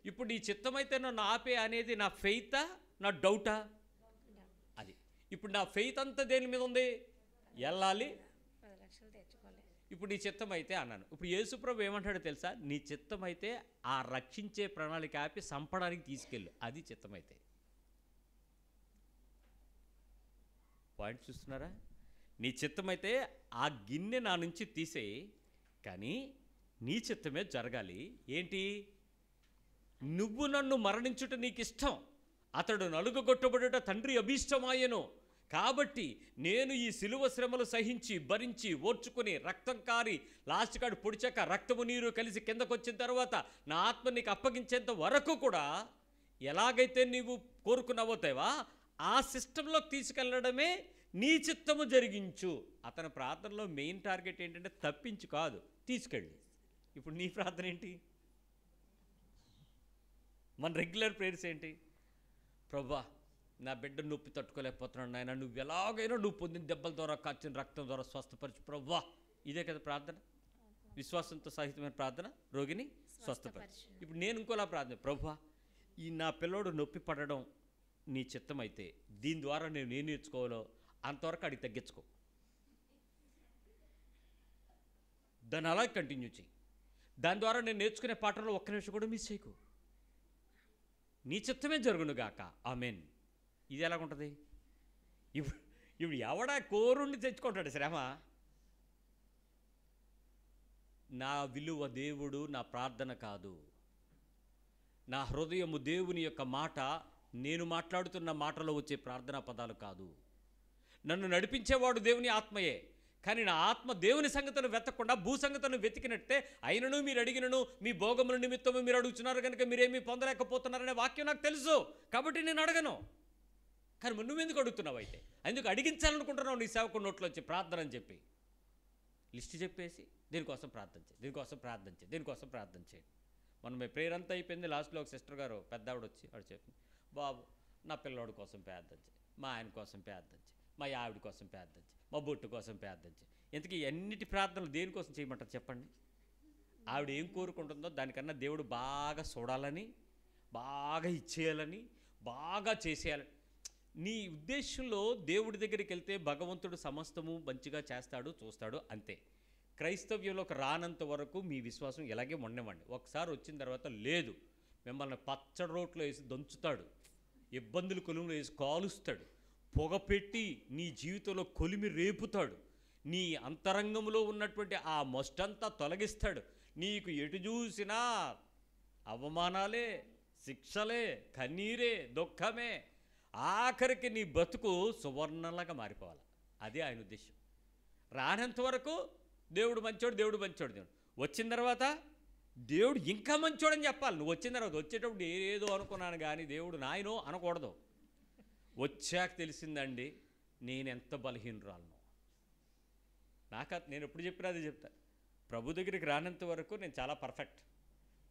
ఇప్పుడు నీ చిత్తమైతే నన్ను ఆపే అనేది నా ఫెయితా, నా డౌటా? అది ఇప్పుడు నా ఫెయిత్ అంతా దేని మీద ఉంది? వెళ్ళాలి. ఇప్పుడు నీ చిత్తం అయితే అన్నాను. ఇప్పుడు యేసుప్రభు ఏమంటాడో తెలుసా? నీ చిత్తం అయితే ఆ రక్షించే ప్రణాళిక ఆపి సంపడానికి తీసుకెళ్ళు, అది చిత్తమైతే. పాయింట్ చూస్తున్నారా? నీ చిత్తమైతే ఆ గిన్నె నా నుంచి తీసేయి, కానీ నీ చిత్తమే జరగాలి. ఏంటి? నువ్వు నన్ను మరణించుట నీకు ఇష్టం, అతడు నలుగుగొట్టబడుట తండ్రి అభీష్టమాయను. కాబట్టి నేను ఈ సిలువ శ్రమలు సహించి భరించి ఓర్చుకుని రక్తం కారి లాస్ట్ కాడు పొడిచాక రక్తము నీరు కలిసి కిందకొచ్చిన తర్వాత నా ఆత్మ నీకు అప్పగించేంత వరకు కూడా ఎలాగైతే నీవు కోరుకున్నావో దేవా, ఆ సిస్టంలోకి తీసుకెళ్ళడమే నీ చిత్తము జరిగించు. అతని ప్రార్థనలో మెయిన్ టార్గెట్ ఏంటంటే తప్పించు కాదు, తీసుకెళ్ళు. ఇప్పుడు నీ ప్రార్థన ఏంటి? మన రెగ్యులర్ ప్రేయర్స్ ఏంటి? ప్రభువా నా బిడ్డ నొప్పి తట్టుకోలేకపోతున్నాడు నాయన, నువ్వు ఎలాగైనా నువ్వు పొందిన దెబ్బల ద్వారా కాచిన రక్తం ద్వారా స్వస్థపరచు ప్రభువా. ఇదే కదా ప్రార్థన, విశ్వాసంతో సహితమైన ప్రార్థన, రోగిని స్వస్థపరచు. ఇప్పుడు నేను ఇంకోలా ప్రార్థన, ప్రభువా ఈ నా పిల్లోడు నొప్పి పడడం నీ చిత్తం అయితే దీని ద్వారా నేను ఏం నేర్చుకోవాలో అంతవరకు అడిగి తగ్గించుకో, దాన్ని అలా కంటిన్యూ చేయి. దాని ద్వారా నేను నేర్చుకునే పాఠంలో ఒక్క నిమిషం కూడా మిస్ చేయకు. నీ చిత్తమే జరుగునుగాక, ఆమేన్. ఇది ఎలాగుంటుంది? ఇప్పుడు ఎవడా కోరుండి తెచ్చుకుంటాడు శ్రమ? నా విలువ దేవుడు, నా ప్రార్థన కాదు. నా హృదయము దేవుని యొక్క మాట, నేను మాట్లాడుతున్న మాటలో వచ్చే ప్రార్థనా పదాలు కాదు. నన్ను నడిపించేవాడు దేవుని ఆత్మయే, కానీ నా ఆత్మ దేవుని సంగతులు వెతకకుండా భూ సంగతులను వెతికినట్టే అయినను మీరు అడిగినను మీ భోగముల నిమిత్తము మీరు అడుగుతున్నారు కనుక మీరేమీ పొందలేకపోతున్నారనే వాక్యం నాకు తెలుసు, కాబట్టి నేను అడగను. కానీ నువ్వెందుకు అడుగుతున్నావు? అయితే ఎందుకు అడిగించాలనుకుంటున్నావు నీ సేవకు నోట్లో వచ్చి ప్రార్థన అని చెప్పి లిస్ట్ చెప్పేసి దీనికోసం ప్రార్థన చేయి, దీనికోసం ప్రార్థన చేయి, దీనికోసం ప్రార్థన చేయి. మనం ప్రేయర్ అంతా అయిపోయింది. లాస్ట్లో ఒక సిస్టర్ గారు పెద్ద ఆవిడ వచ్చి ఆవిడ చెప్పింది, బాబు నా పిల్లోడి కోసం ప్రార్థన చేయి, మా ఆయన కోసం ప్రార్థన చేయి, మా ఆవిడ కోసం ప్రార్థన చేయి, మా బొట్టు కోసం ప్రార్థన చేయి. ఇంతకీ అన్నిటి ప్రార్థనలు దేనికోసం చేయమంటారు చెప్పండి? ఆవిడ ఏం కోరుకుంటుందో దానికన్నా దేవుడు బాగా చూడాలని, బాగా ఇచ్చేయాలని, బాగా చేసేయాలని. నీ ఉద్దేశంలో దేవుడి దగ్గరికి వెళ్తే భగవంతుడు సమస్తము మంచిగా చేస్తాడు, చూస్తాడు, అంతే. క్రైస్తవ్యంలోకి రానంత వరకు మీ విశ్వాసం ఇలాగే ఉండనివ్వండి. ఒకసారి వచ్చిన తర్వాత లేదు, మిమ్మల్ని పచ్చడి రోట్లో వేసి దంచుతాడు, ఇబ్బందులు కొలుములు వేసి కాలుస్తాడు, పొగ పెట్టి నీ జీవితంలో కొలిమి రేపుతాడు, నీ అంతరంగంలో ఉన్నటువంటి ఆ మస్టంతా తొలగిస్తాడు. నీకు ఎటు చూసినా అవమానాలే, శిక్షలే, కన్నీరే, దుఃఖమే, ఆఖరికి నీ బతుకు సువర్ణంలాగా మారిపోవాలి. అదే ఆయన ఉద్దేశం. రానంత వరకు దేవుడు మంచోడు, దేవుడు మంచోడు, దేవుడు. వచ్చిన తర్వాత దేవుడు ఇంకా మంచోడని చెప్పాలి. నువ్వు వచ్చిన తర్వాత వచ్చేటప్పుడు ఏదో అనుకున్నాను కానీ దేవుడు నాయనో అనకూడదు. వచ్చాక తెలిసిందండి నేను ఎంత బలహీనరాలను. నేను ఎప్పుడు చెప్పినా అది చెప్తా. ప్రభు దగ్గరికి రానంత వరకు నేను చాలా పర్ఫెక్ట్.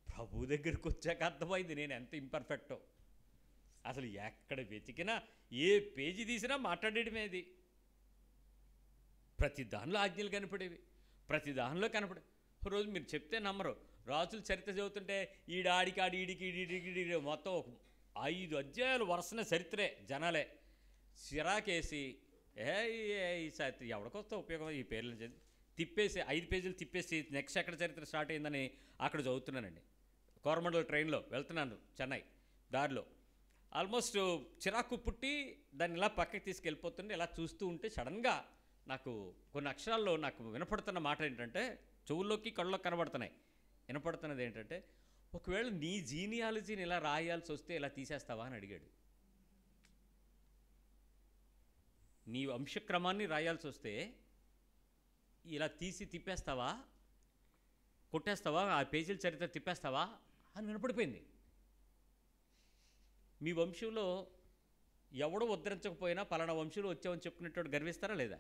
ప్రభు దగ్గరికి వచ్చాక అర్థమైంది నేను ఎంత ఇంపర్ఫెక్టో. అసలు ఎక్కడ వెతికినా ఏ పేజీ తీసినా మాట్లాడేయడమే అది. ప్రతి దానిలో ఆజ్ఞలు కనపడేవి, ప్రతి దానిలో కనపడే. రోజు మీరు చెప్తే నమ్మరు, రాజుల చరిత్ర చదువుతుంటే ఈడికి ఈడికి మొత్తం 5 అధ్యాయాలు వరుసన చరిత్రే, జనాలే చిరాకేసి ఎవరికొస్తా ఉపయోగం ఈ పేర్లను చదివి తిప్పేసి 5 పేజీలు తిప్పేసి నెక్స్ట్ ఎక్కడ చరిత్ర స్టార్ట్ అయిందని అక్కడ చదువుతున్నానండి. కోరమండల్ ట్రైన్లో వెళ్తున్నాను చెన్నై, దారిలో ఆల్మోస్ట్ చిరాకు పుట్టి దాన్ని ఇలా పక్కకి తీసుకెళ్ళిపోతుంటే ఇలా చూస్తూ ఉంటే సడన్గా నాకు కొన్ని అక్షరాల్లో నాకు వినపడుతున్న మాట ఏంటంటే, చెవుల్లోకి కళ్ళలోకి కనబడుతున్నాయి. వినపడుతున్నది ఏంటంటే, ఒకవేళ నీ జీనియాలజీని ఇలా రాయాల్సి వస్తే ఇలా తీసేస్తావా అని అడిగాడు. నీ వంశక్రమాన్ని రాయాల్సి వస్తే ఇలా తీసి తిప్పేస్తావా, కొట్టేస్తావా, ఆ పేజీల చరిత్ర తిప్పేస్తావా అని వినపడిపోయింది. మీ వంశంలో ఎవడో ఉద్ధరించకపోయినా పలానా వంశంలో వచ్చామని చెప్పుకునేటోడు గర్విస్తారా లేదా?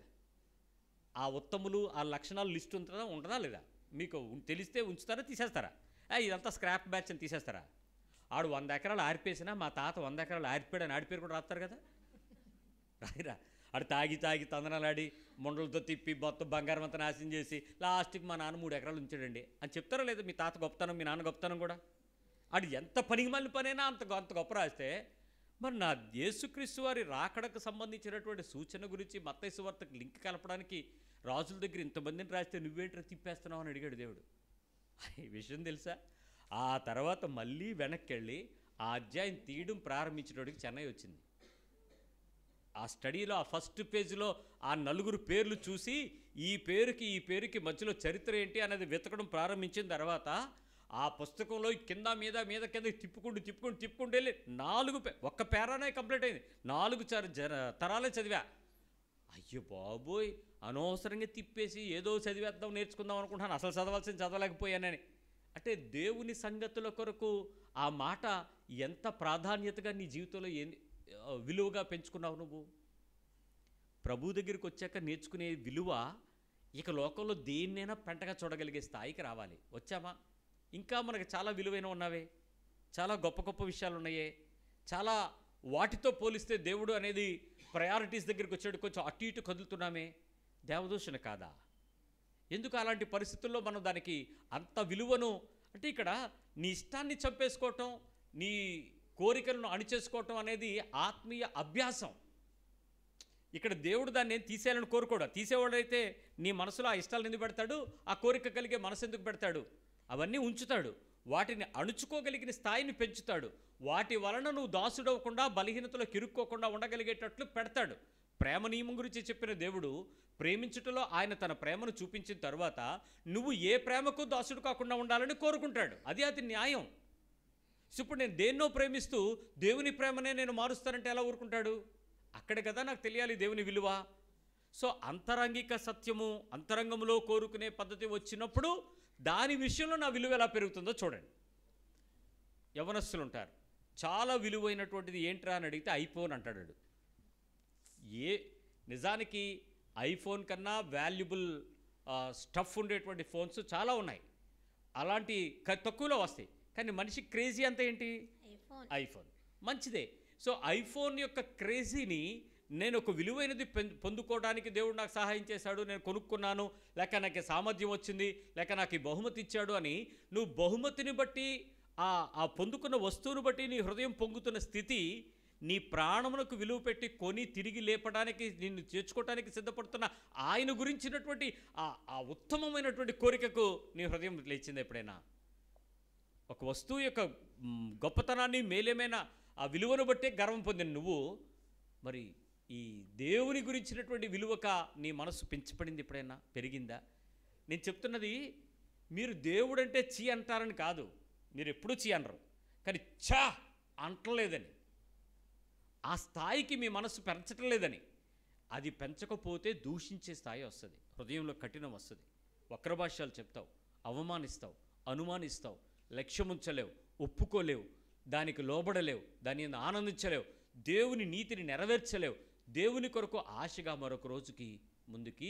ఆ ఉత్తములు ఆ లక్షణాలు లిస్ట్ ఉంటుందా లేదా? మీకు తెలిస్తే ఉంచుతారా, తీసేస్తారా? ఇదంతా స్క్రాప్ బ్యాచ్ అని తీసేస్తారా? ఆడు 100 ఎకరాలు ఆరిపేసినా మా తాత 100 ఎకరాలు ఆరిపోయాడని ఆడి పేరు కూడా రాస్తారు కదా, రాయిరా. ఆడు తాగి తందనాలాడి ముండలతో తిప్పి మొత్తం బంగారం అంతా నాశనం చేసి లాస్ట్కి మా నాన్న 3 ఎకరాలు ఉంచాడండి అని చెప్తారా లేదా? మీ తాత గొప్పతనం, మీ నాన్న గొప్పతనం కూడా. ఆడు ఎంత పనికి మళ్ళీ పనైనా అంత గొప్ప రాస్తే, మరి నా యేసుక్రీస్తు వారి రాకడకు సంబంధించినటువంటి సూచన గురించి మత్తయి సువార్తకు లింక్ కలపడానికి రాజుల దగ్గర ఇంతమందిని రాస్తే నువ్వేంటో తిప్పేస్తున్నావు అని అడిగాడు దేవుడు. ఈ విషయం తెలుసా? ఆ తర్వాత మళ్ళీ వెనక్కి వెళ్ళి ఆ అధ్యాయం తీయడం ప్రారంభించినోడికి చెన్నై వచ్చింది. ఆ స్టడీలో ఆ ఫస్ట్ పేజీలో ఆ 4 పేర్లు చూసి ఈ పేరుకి మధ్యలో చరిత్ర ఏంటి అనేది వెతకడం ప్రారంభించిన తర్వాత ఆ పుస్తకంలో కింద మీద కింద తిప్పుకుంటూ వెళ్ళి 4 ఒక్క పేరానే కంప్లీట్ అయింది. 4 తరాలే చదివా. అయ్యో బాబోయ్, అనవసరంగా తిప్పేసి ఏదో చదివేద్దాం నేర్చుకుందాం అనుకుంటాను, అసలు చదవాల్సింది చదవలేకపోయానని. అంటే దేవుని సంగతుల కొరకు ఆ మాట ఎంత ప్రాధాన్యతగా నీ జీవితంలో విలువగా పెంచుకున్నావు నువ్వు. ప్రభు దగ్గరికి వచ్చాక నేర్చుకునే విలువ ఇక లోకంలో దేన్నైనా పెంటగా చూడగలిగే స్థాయికి రావాలి. వచ్చామా? ఇంకా మనకు చాలా విలువైన ఉన్నవే, చాలా గొప్ప విషయాలు ఉన్నాయే, చాలా వాటితో పోలిస్తే దేవుడు అనేది ప్రయారిటీస్ దగ్గరికి వచ్చాడు, కొంచెం అటు ఇటు కదులుతున్నామే. దేవదూషణ కాదా? ఎందుకు అలాంటి పరిస్థితుల్లో మనం దానికి అంత విలువను, అంటే ఇక్కడ నీ ఇష్టాన్ని చంపేసుకోవటం, నీ కోరికలను అణిచేసుకోవటం అనేది ఆత్మీయ అభ్యాసం. ఇక్కడ దేవుడు దాన్ని తీసేయాలని కోరుకోడా. తీసేవాడైతే నీ మనసులో ఆ ఇష్టాలు ఎందుకు పెడతాడు? ఆ కోరిక కలిగే మనసు ఎందుకు పెడతాడు? అవన్నీ ఉంచుతాడు. వాటిని అణుచుకోగలిగిన స్థాయిని పెంచుతాడు. వాటి వలన నువ్వు దాసుడవకుండా బలహీనతలో కిరుక్కోకుండా ఉండగలిగేటట్లు పెడతాడు. ప్రేమ నియమం గురించి చెప్పిన దేవుడు ప్రేమించుటలో ఆయన తన ప్రేమను చూపించిన తర్వాత నువ్వు ఏ ప్రేమకు దాసుడు కాకుండా ఉండాలని కోరుకుంటాడు. అది న్యాయం. ఇప్పుడు నేను దేన్నో ప్రేమిస్తూ దేవుని ప్రేమనే నేను మారుస్తానంటే ఎలా ఊరుకుంటాడు? అక్కడ కదా నాకు తెలియాలి దేవుని విలువ. సో అంతరంగిక సత్యము, అంతరంగంలో కోరుకునే పద్ధతి వచ్చినప్పుడు దాని విషయంలో నా విలువ ఎలా పెరుగుతుందో చూడండి. యవనస్తులు ఉంటారు, చాలా విలువైనటువంటిది ఏంట్రా అని అడిగితే ఐఫోన్ అంటాడు. నిజానికి ఐఫోన్ కన్నా వాల్యుబుల్ స్టఫ్ ఉండేటువంటి ఫోన్స్ చాలా ఉన్నాయి, అలాంటి తక్కువలో వస్తాయి. కానీ మనిషి క్రేజీ అంతా ఏంటి? ఐఫోన్. మంచిదే. సో ఐఫోన్ యొక్క క్రేజీని నేను ఒక విలువైనది పొందుకోవడానికి దేవుడు నాకు సహాయం చేశాడు, నేను కొనుక్కున్నాను, లేక నాకు సామర్థ్యం వచ్చింది, లేక నాకు ఈ బహుమతి ఇచ్చాడు అని నువ్వు బహుమతిని బట్టి ఆ పొందుకున్న వస్తువును బట్టి నీ హృదయం పొంగుతున్న స్థితి, నీ ప్రాణమునకు విలువ పెట్టి కొని తిరిగి లేపడానికి నిన్ను చేర్చుకోవడానికి సిద్ధపడుతున్న ఆయన గురించినటువంటి ఆ ఉత్తమమైనటువంటి కోరికకు నీ హృదయం లేచింది ఎప్పుడైనా? ఒక వస్తువు యొక్క గొప్పతనాన్ని, మేలేమైన ఆ విలువను బట్టే గర్వం పొందిన నువ్వు మరి ఈ దేవుని గురించినటువంటి విలువక నీ మనసు పెంచబడింది ఎప్పుడైనా? పెరిగిందా? నేను చెప్తున్నది మీరు దేవుడంటే చీ అంటారని కాదు, మీరు ఎప్పుడూ చీ అనరు, కానీ చా అంటలేదని, ఆ స్థాయికి మీ మనసు పెంచటం లేదని. అది పెంచకపోతే దూషించే స్థాయి వస్తుంది, హృదయంలో కఠినం వస్తుంది, వక్రభాష్యాలు చెప్తావు, అవమానిస్తావు, అనుమానిస్తావు, లక్ష్యముంచలేవు, ఒప్పుకోలేవు, దానికి లోబడలేవు, దాన్ని ఆనందించలేవు, దేవుని నీతిని నెరవేర్చలేవు, దేవుని కొరకు ఆశగా మరొక రోజుకి ముందుకి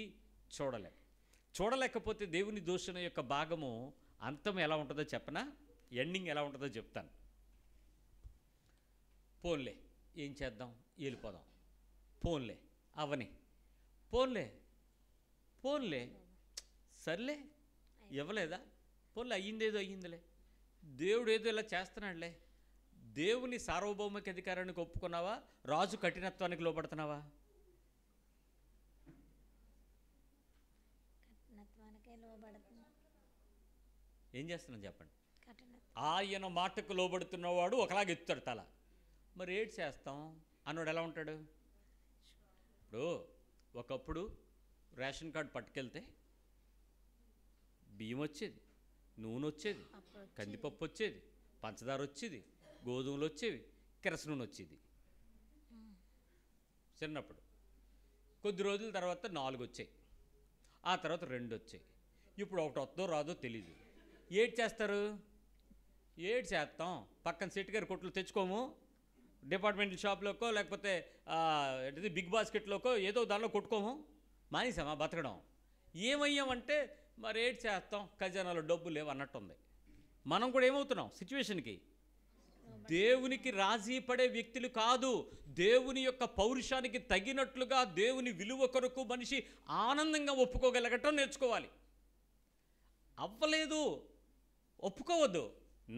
చూడలేకపోతే దేవుని దూషణ యొక్క భాగము అంతం ఎలా ఉంటుందో చెప్పనా? ఎండింగ్ ఎలా ఉంటుందో చెప్తాను. పోన్లే, ఏం చేద్దాం, వెళ్ళిపోదాం, పోన్లే అవని, పోన్లే పోన్లే సర్లే ఇవ్వలేదా, పోన్లే అయ్యిందేదో అయ్యిందిలే, దేవుడు ఏదో ఇలా చేస్తున్నాడులే. దేవుని సార్వభౌమిక అధికారానికి ఒప్పుకున్నావా, రాజు కఠినత్వానికి లోపడుతున్నావా? ఏం చేస్తున్నాను చెప్పండి. ఆయన మాటకు లోబడుతున్నవాడు ఒకలాగా ఎత్తుతాడు తల. మరి ఏడు చేస్తాం అన్నోడు ఎలా ఉంటాడు? ఇప్పుడు ఒకప్పుడు రేషన్ కార్డు పట్టుకెళ్తే బియ్యం వచ్చేది, నూనె వచ్చేది, కందిపప్పు వచ్చేది, పంచదార వచ్చేది, గోధుమలు వచ్చేవి, కిరసనూనె వచ్చేది చిన్నప్పుడు. కొద్ది రోజుల తర్వాత 4 వచ్చాయి, ఆ తర్వాత 2 వచ్చాయి, ఇప్పుడు ఒకటి వద్దో రాదో తెలీదు. ఏడు చేస్తారు? ఏడు చేస్తాం, పక్కన సెట్ గారి కొట్లు తెచ్చుకోము, డిపార్ట్మెంటల్ షాప్లోకో లేకపోతే బిగ్ బాస్కెట్లోకో ఏదో దానిలో కొట్టుకోము, మానేసామా బతకడం. ఏమయ్యామంటే మరి ఏడు చేస్తాం, ఖజానాలో డబ్బు లేవు అన్నట్టుంది. మనం కూడా ఏమవుతున్నాం సిచ్యువేషన్కి? దేవునికి రాజీ పడే వ్యక్తులు కాదు. దేవుని యొక్క పౌరుషానికి తగినట్లుగా దేవుని విలువ కొరకు మనిషి ఆనందంగా ఒప్పుకోగలగటం నేర్చుకోవాలి. అవ్వలేదు ఒప్పుకోవద్దు.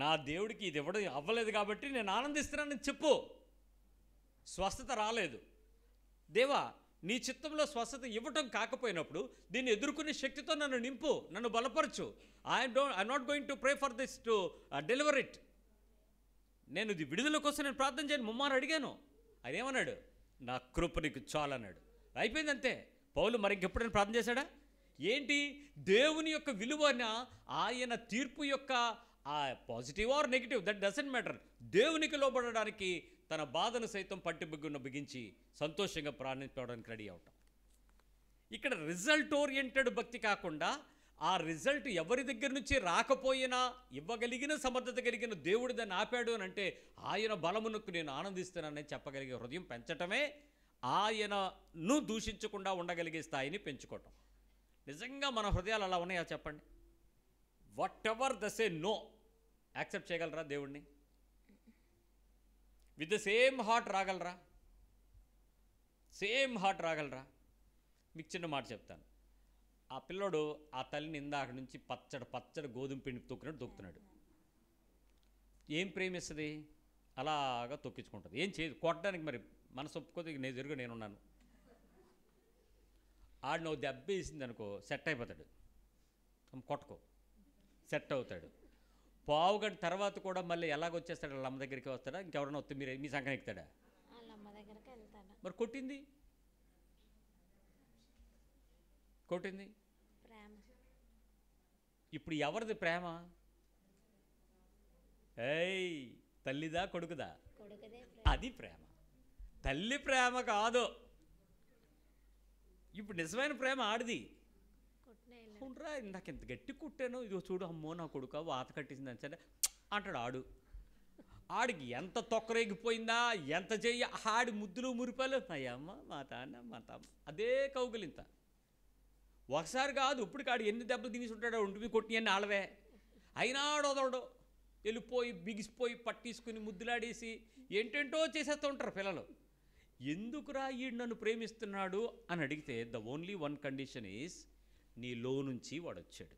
నా దేవుడికి ఇది ఇవ్వడం అవ్వలేదు కాబట్టి నేను ఆనందిస్తున్నానని చెప్పు. స్వస్థత రాలేదు, దేవా నీ చిత్తంలో స్వస్థత ఇవ్వటం కాకపోయినప్పుడు దీన్ని ఎదుర్కొనే శక్తితో నన్ను నింపు, నన్ను బలపరచు. I'm not going to pray for this to deliver it. నేను ఇది విడుదల కోసం నేను ప్రార్థన చేయను, ముమ్మారు అడిగాను. ఆయన ఏమన్నాడు? నా కృప నీకు చాలన్నాడు. అయిపోయింది అంతే. పౌలు మరి ఇంకెప్పుడైనా ప్రార్థన చేశాడా? ఏంటి? దేవుని యొక్క విలువన, ఆయన తీర్పు యొక్క ఆ positive or negative that doesn't matter, దేవునికి లోబడడానికి తన బాధను సైతం బిగించి సంతోషంగా ప్రార్థించడానికి రెడీ అవటం. ఇక్కడ రిజల్ట్ ఓరియంటెడ్ భక్తి కాకుండా ఆ రిజల్ట్ ఎవరి దగ్గర నుంచి రాకపోయినా ఇవ్వగలిగిన సమర్థత కలిగిన దేవుడు దాన్ని ఆపాడు అని అంటే ఆయన బలమునకు నేను ఆనందిస్తున్నానని చెప్పగలిగే హృదయం పెంచటమే ఆయనను దూషించకుండా ఉండగలిగే స్థాయిని పెంచుకోవటం. నిజంగా మన హృదయాలు అలా ఉన్నాయా చెప్పండి? Whatever the say no accept చేయగలరా దేవుణ్ణి? విత్ ద సేమ్ హార్ట్ రాగలరా? సేమ్ హార్ట్ రాగలరా? మీకు చిన్న మాట చెప్తాను. ఆ పిల్లోడు ఆ తల్లిని ఇందాక నుంచి పచ్చడి గోధుమ పిండి తొక్కినట్టు తొక్కుతున్నాడు. ఏం ప్రేమిస్తుంది? అలాగా తొక్కించుకుంటుంది. ఏం చేయదు, కొట్టడానికి మరి మనసు ఒప్పుకోదు. నేను ఎదురుగా నేనున్నాను. ఆడు నువ్వు దెబ్బ వేసింది అనుకో సెట్ అయిపోతాడు, కొట్టుకో సెట్ అవుతాడు. పావుగంట తర్వాత కూడా మళ్ళీ ఎలాగొచ్చేస్తాడు? వాళ్ళ అమ్మ దగ్గరికి వస్తాడా? ఇంకెవరైనా వస్తే మీరు మీ సంఘం ఎక్కుతాడా? మరి కొట్టింది ఇప్పుడు ఎవరిది ప్రేమ? ఏయ్, తల్లిదా కొడుకుదా? అది ప్రేమ. తల్లి ప్రేమ కాదు. ఇప్పుడు నిజమైన ప్రేమ ఆడిది. అవునరా, ఇందాక ఎంత గట్టి కుట్టాను, ఇదిగో చూడు, అమ్మో నా కొడుక వాత కట్టేసింది అని సరే అంటాడు. ఆడికి ఎంత తొక్కరేగిపోయిందా, ఎంత చెయ్యి, ఆడి ముద్దులు మురిపాలు, అయ్యమ్మ మా తాన్న మా తమ్మ, అదే కౌగులింత. ఒకసారి కాదు, ఇప్పుడు కాడు ఎన్ని దెబ్బలు తినేసి ఉంటాడో, ఒంటిమి కొట్టినవన్నీ ఆడవే. అయినా ఆడోదోడు వెళ్ళిపోయి బిగిసిపోయి పట్టేసుకుని ముద్దులాడేసి ఏంటేంటో చేసేస్తూ ఉంటారు పిల్లలు. ఎందుకురా ఈడు నన్ను ప్రేమిస్తున్నాడు అని అడిగితే the only one condition is నీలో నుంచి వాడు వచ్చాడు,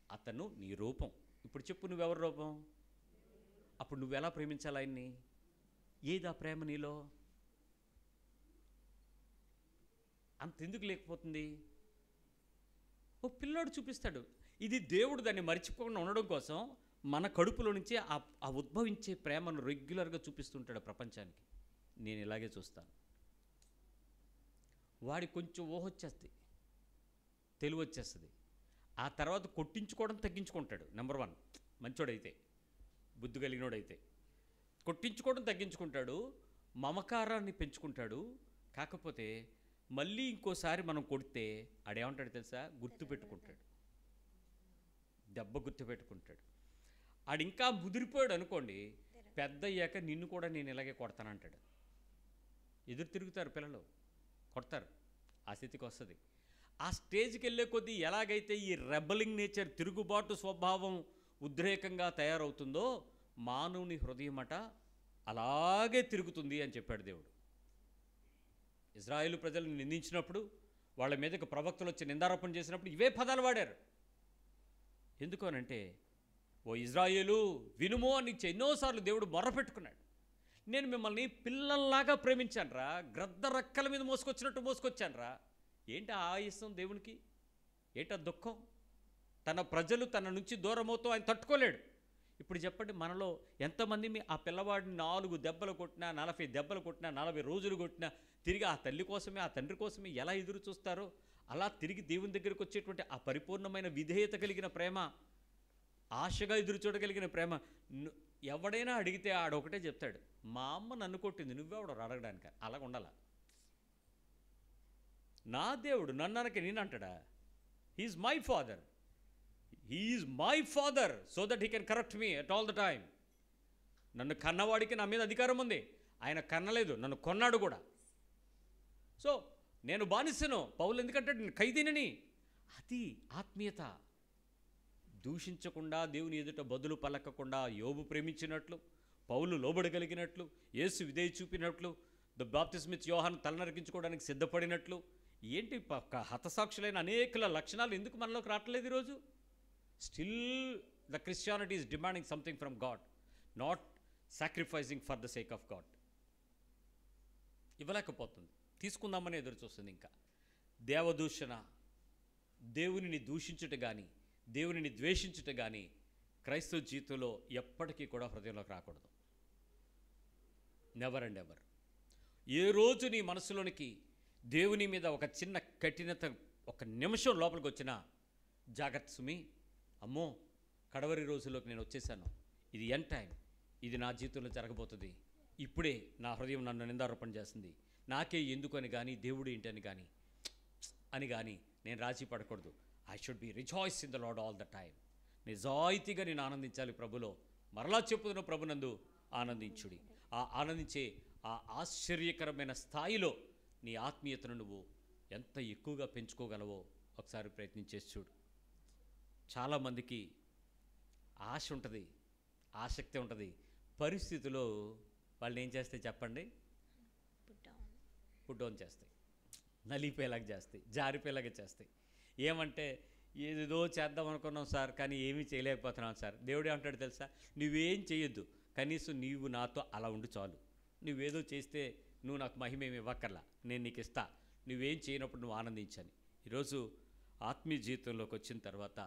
అతను నీ రూపం. ఇప్పుడు చెప్పు, నువ్వెవరి రూపం? అప్పుడు నువ్వెలా ప్రేమించాలి ఆయన్ని? ఏదా ప్రేమ నీలో? అంతెందుకు లేకపోతుంది? ఓ పిల్లోడు చూపిస్తాడు. ఇది దేవుడు దాన్ని మర్చిపోకుండా ఉండడం కోసం మన కడుపులో నుంచి ఆ ఉద్భవించే ప్రేమను రెగ్యులర్గా చూపిస్తుంటాడు ప్రపంచానికి. నేను ఇలాగే చూస్తాను. వాడి కొంచెం ఊహొచ్చేస్తుంది, తెలివి వచ్చేస్తుంది. ఆ తర్వాత కొట్టించుకోవడం తగ్గించుకుంటాడు. నెంబర్ 1 మంచోడైతే, బుద్ధి కలిగినోడైతే కొట్టించుకోవడం తగ్గించుకుంటాడు, మమకారాన్ని పెంచుకుంటాడు. కాకపోతే మళ్ళీ ఇంకోసారి మనం కొడితే ఆడేమంటాడు తెలుసా? గుర్తుపెట్టుకుంటాడు, దెబ్బ గుర్తుపెట్టుకుంటాడు. ఆడింకా ముదిరిపోయాడు అనుకోండి, పెద్ద అయ్యాక నిన్ను కూడా నేను ఇలాగే కొడతానంటాడు. ఎదురు తిరుగుతారు పిల్లలు, కొడతారు. ఆ స్థితికి వస్తుంది. ఆ స్టేజ్కి వెళ్ళే కొద్దీ ఎలాగైతే ఈ రెబలింగ్ నేచర్, తిరుగుబాటు స్వభావం ఉద్రేకంగా తయారవుతుందో, మానవుని హృదయం అట అలాగే తిరుగుతుంది అని చెప్పాడు దేవుడు. ఇజ్రాయేలు ప్రజలను నిందించినప్పుడు, వాళ్ళ మీదకు ప్రవక్తలు వచ్చి నిందారోపణ చేసినప్పుడు ఇవే పదాలు వాడారు. ఎందుకు అనంటే, ఓ ఇజ్రాయేలు వినుమో అని ఎన్నోసార్లు దేవుడు మొర్ర పెట్టుకున్నాడు. నేను మిమ్మల్ని పిల్లల్లాగా ప్రేమించానురా, గ్రద్ద రెక్కల మీద మోసుకొచ్చినట్టు మోసుకొచ్చానురా. ఏంటి ఆ ఆయాసం దేవునికి? ఏంటా దుఃఖం? తన ప్రజలు తన నుంచి దూరమవుతూ ఆయన తట్టుకోలేడు. ఇప్పుడు చెప్పండి, మనలో ఎంతమంది ఆ పిల్లవాడిని 4 దెబ్బలు కొట్టినా, 40 దెబ్బలు కొట్టినా, 40 రోజులు కొట్టినా తిరిగి ఆ తల్లి కోసమే, ఆ తండ్రి కోసమే ఎలా ఎదురు చూస్తారో అలా తిరిగి దేవుని దగ్గరికి వచ్చేటువంటి ఆ పరిపూర్ణమైన విధేయత కలిగిన ప్రేమ, ఆశగా ఎదురు చూడగలిగిన ప్రేమ ఎవడైనా అడిగితే ఆడొకటే చెప్తాడు, మా అమ్మ నన్ను కొట్టింది, నువ్వెవడో అడగడానికి. అలాగ ఉండాల. నా దేవుడు నన్ను అనక నేను అంటాడా? He's my father, he's my father so that he can correct me at all the time. నన్ను కన్నవాడికి నా మీద అధికారం ఉంది. ఆయన కన్నలేదు, నన్ను కొన్నాడు కూడా. సో నేను బానిసను, పౌలు ఎందుకంటే నేను ఖైదీనని. అది ఆత్మీయత. దూషించకుండా, దేవుని ఎదుట బదులు పలకకుండా యోబు ప్రేమించినట్లు, పౌలు లోబడగలిగినట్లు, యేసు విధేయ చూపినట్లు, ద బాప్తిస్మిత్ యోహాను తలనరికించుకోవడానికి సిద్ధపడినట్లు, ఏంటి హతసాక్షులైన అనేకుల లక్షణాలు ఎందుకు మనలోకి రావట్లేదు ఈరోజు? Still the Christianity is demanding something from God, not sacrificing for the sake of God. ఇవ్వలేకపోతుంది, తీసుకుందామని ఎదురు చూస్తుంది. ఇంకా దేవదూషణ, దేవునిని దూషించుట కానీ, దేవునిని ద్వేషించుట కానీ క్రైస్తవ జీవితంలో ఎప్పటికీ కూడా హృదయంలోకి రాకూడదు. Never and ever. ఏ రోజు నీ మనసులోనికి దేవుని మీద ఒక చిన్న కఠినత ఒక నిమిషం లోపలికి వచ్చినా, జాగ్రత్త సుమి, అమ్మో కడవరి రోజుల్లోకి నేను వచ్చేసాను, ఇది ఎండ్ టైం, ఇది నా జీవితంలో జరగబోతుంది, ఇప్పుడే నా హృదయం నన్ను నిందారోపణ చేస్తుంది, నాకే ఎందుకని కానీ, దేవుడు ఏంటని కానీ నేను రాజీ పడకూడదు. I should be rejoice in the lord all the time. నిజాయితీగా నేను ఆనందించాలి ప్రభులో. మరలా చెప్పుదును, ప్రభునందు ఆనందించుడి. ఆ ఆనందించే ఆ ఆశ్చర్యకరమైన స్థాయిలో నీ ఆత్మీయతను నువ్వు ఎంత ఎక్కువగా పెంచుకోగలవో ఒకసారి ప్రయత్నించేసి చూడు. చాలామందికి ఆశ ఉంటుంది, ఆసక్తి ఉంటుంది. పరిస్థితిలో వాళ్ళని ఏం చేస్తాయి చెప్పండి? పుట్ డౌన్ చేస్తాయి, నలిపేలాగా చేస్తాయి, జారిపోయేలాగా చేస్తాయి. ఏమంటే ఏదేదో చేద్దాం అనుకున్నాం సార్, కానీ ఏమీ చేయలేకపోతున్నాం సార్. దేవుడు ఏమంటాడు తెలుసా? నువ్వేం చేయొద్దు, కనీసం నీవు నాతో అలా ఉండి చాలు. నువ్వేదో చేస్తే నువ్వు నాకు మహిమేమి ఇవ్వక్కర్లా, నేను నీకు ఇస్తా. నువ్వేం చేయనప్పుడు నువ్వు ఆనందించని. ఈరోజు ఆత్మీయ జీవితంలోకి వచ్చిన తర్వాత,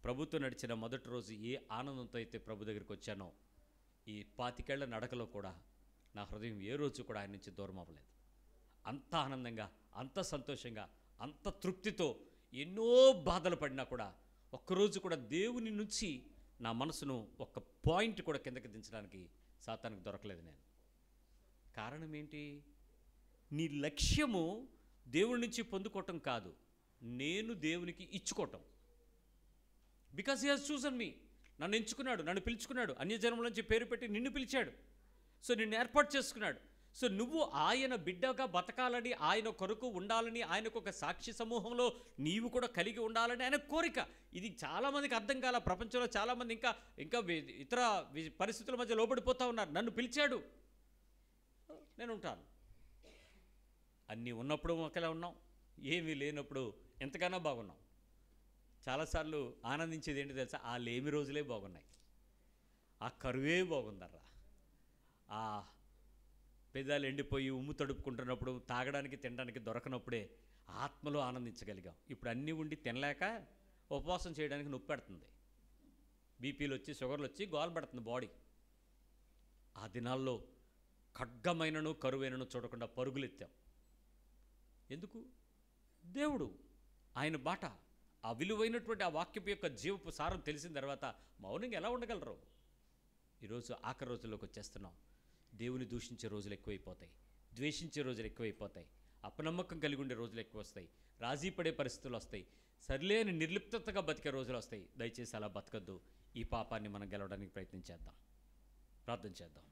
ప్రభుతో నడిచిన మొదటి రోజు ఏ ఆనందంతో అయితే ప్రభు దగ్గరికి వచ్చానో, ఈ 25 ఏళ్ల నడకలో కూడా నా హృదయం ఏ రోజు కూడా ఆయన నుంచి దూరం అవ్వలేదు. అంత ఆనందంగా, అంత సంతోషంగా, అంత తృప్తితో, ఎన్నో బాధలు పడినా కూడా ఒక్కరోజు కూడా దేవుని నుంచి నా మనసును ఒక్క పాయింట్ కూడా కిందకి దించడానికి సాతానికి దొరకలేదు నేను. కారణం ఏంటి? నీ లక్ష్యము దేవుడి నుంచి పొందుకోవటం కాదు, నేను దేవునికి ఇచ్చుకోవటం. బికాస్ హీ హాజ్ చూసన్ మీ. నన్ను ఎంచుకున్నాడు, నన్ను పిలుచుకున్నాడు, అన్యజనముల నుంచి పేరు పెట్టి నిన్ను పిలిచాడు. సో నిన్ను ఏర్పాటు చేసుకున్నాడు. సో నువ్వు ఆయన బిడ్డగా బతకాలని, ఆయన కొరకు ఉండాలని, ఆయనకు ఒక సాక్షి సమూహంలో నీవు కూడా కలిగి ఉండాలని ఆయన కోరిక. ఇది చాలామందికి అర్థం కాల. ప్రపంచంలో చాలామంది ఇంకా ఇతర పరిస్థితుల మధ్య లోబడిపోతూ ఉన్నారు. నన్ను పిలిచాడు, నేను ఉంటాను. అన్నీ ఉన్నప్పుడు ఒకేలా ఉన్నాం, ఏమీ లేనప్పుడు ఎంతకన్నా బాగున్నాం. చాలాసార్లు ఆనందించేది ఏంటి తెలుసా? ఆ లేమి రోజులే బాగున్నాయి, ఆ కరువే బాగుందర్రా. ఆ పెదాలు ఎండిపోయి ఉమ్ము తడుపుకుంటున్నప్పుడు, తాగడానికి తినడానికి దొరకనప్పుడే ఆత్మలో ఆనందించగలిగాం. ఇప్పుడు అన్నీ ఉండి తినలేక ఉపవాసం చేయడానికి నొప్పి పెడుతుంది, బీపీలు వచ్చి, షుగర్లు వచ్చి గోల పెడుతుంది బాడీ. ఆ దినాల్లో ఖడ్గమైనను కరువైనను చూడకుండా పరుగులెత్తాం. ఎందుకు? దేవుడు, ఆయన బాట, ఆ విలువైనటువంటి ఆ వాక్యపు యొక్క జీవపు సారం తెలిసిన తర్వాత మౌనంగా ఎలా ఉండగలరు? ఈరోజు ఆఖరి రోజుల్లోకి వచ్చేస్తున్నాం. దేవుని దూషించే రోజులు ఎక్కువైపోతాయి, ద్వేషించే రోజులు ఎక్కువైపోతాయి, అపనమ్మకం కలిగి ఉండే రోజులు ఎక్కువ వస్తాయి, రాజీ పడే పరిస్థితులు వస్తాయి, సరిలేని నిర్లిప్తతగా బతికే రోజులు వస్తాయి. దయచేసి అలా బతకద్దు. ఈ పాపాన్ని మనం గెలవడానికి ప్రయత్నం చేద్దాం, ప్రార్థన చేద్దాం.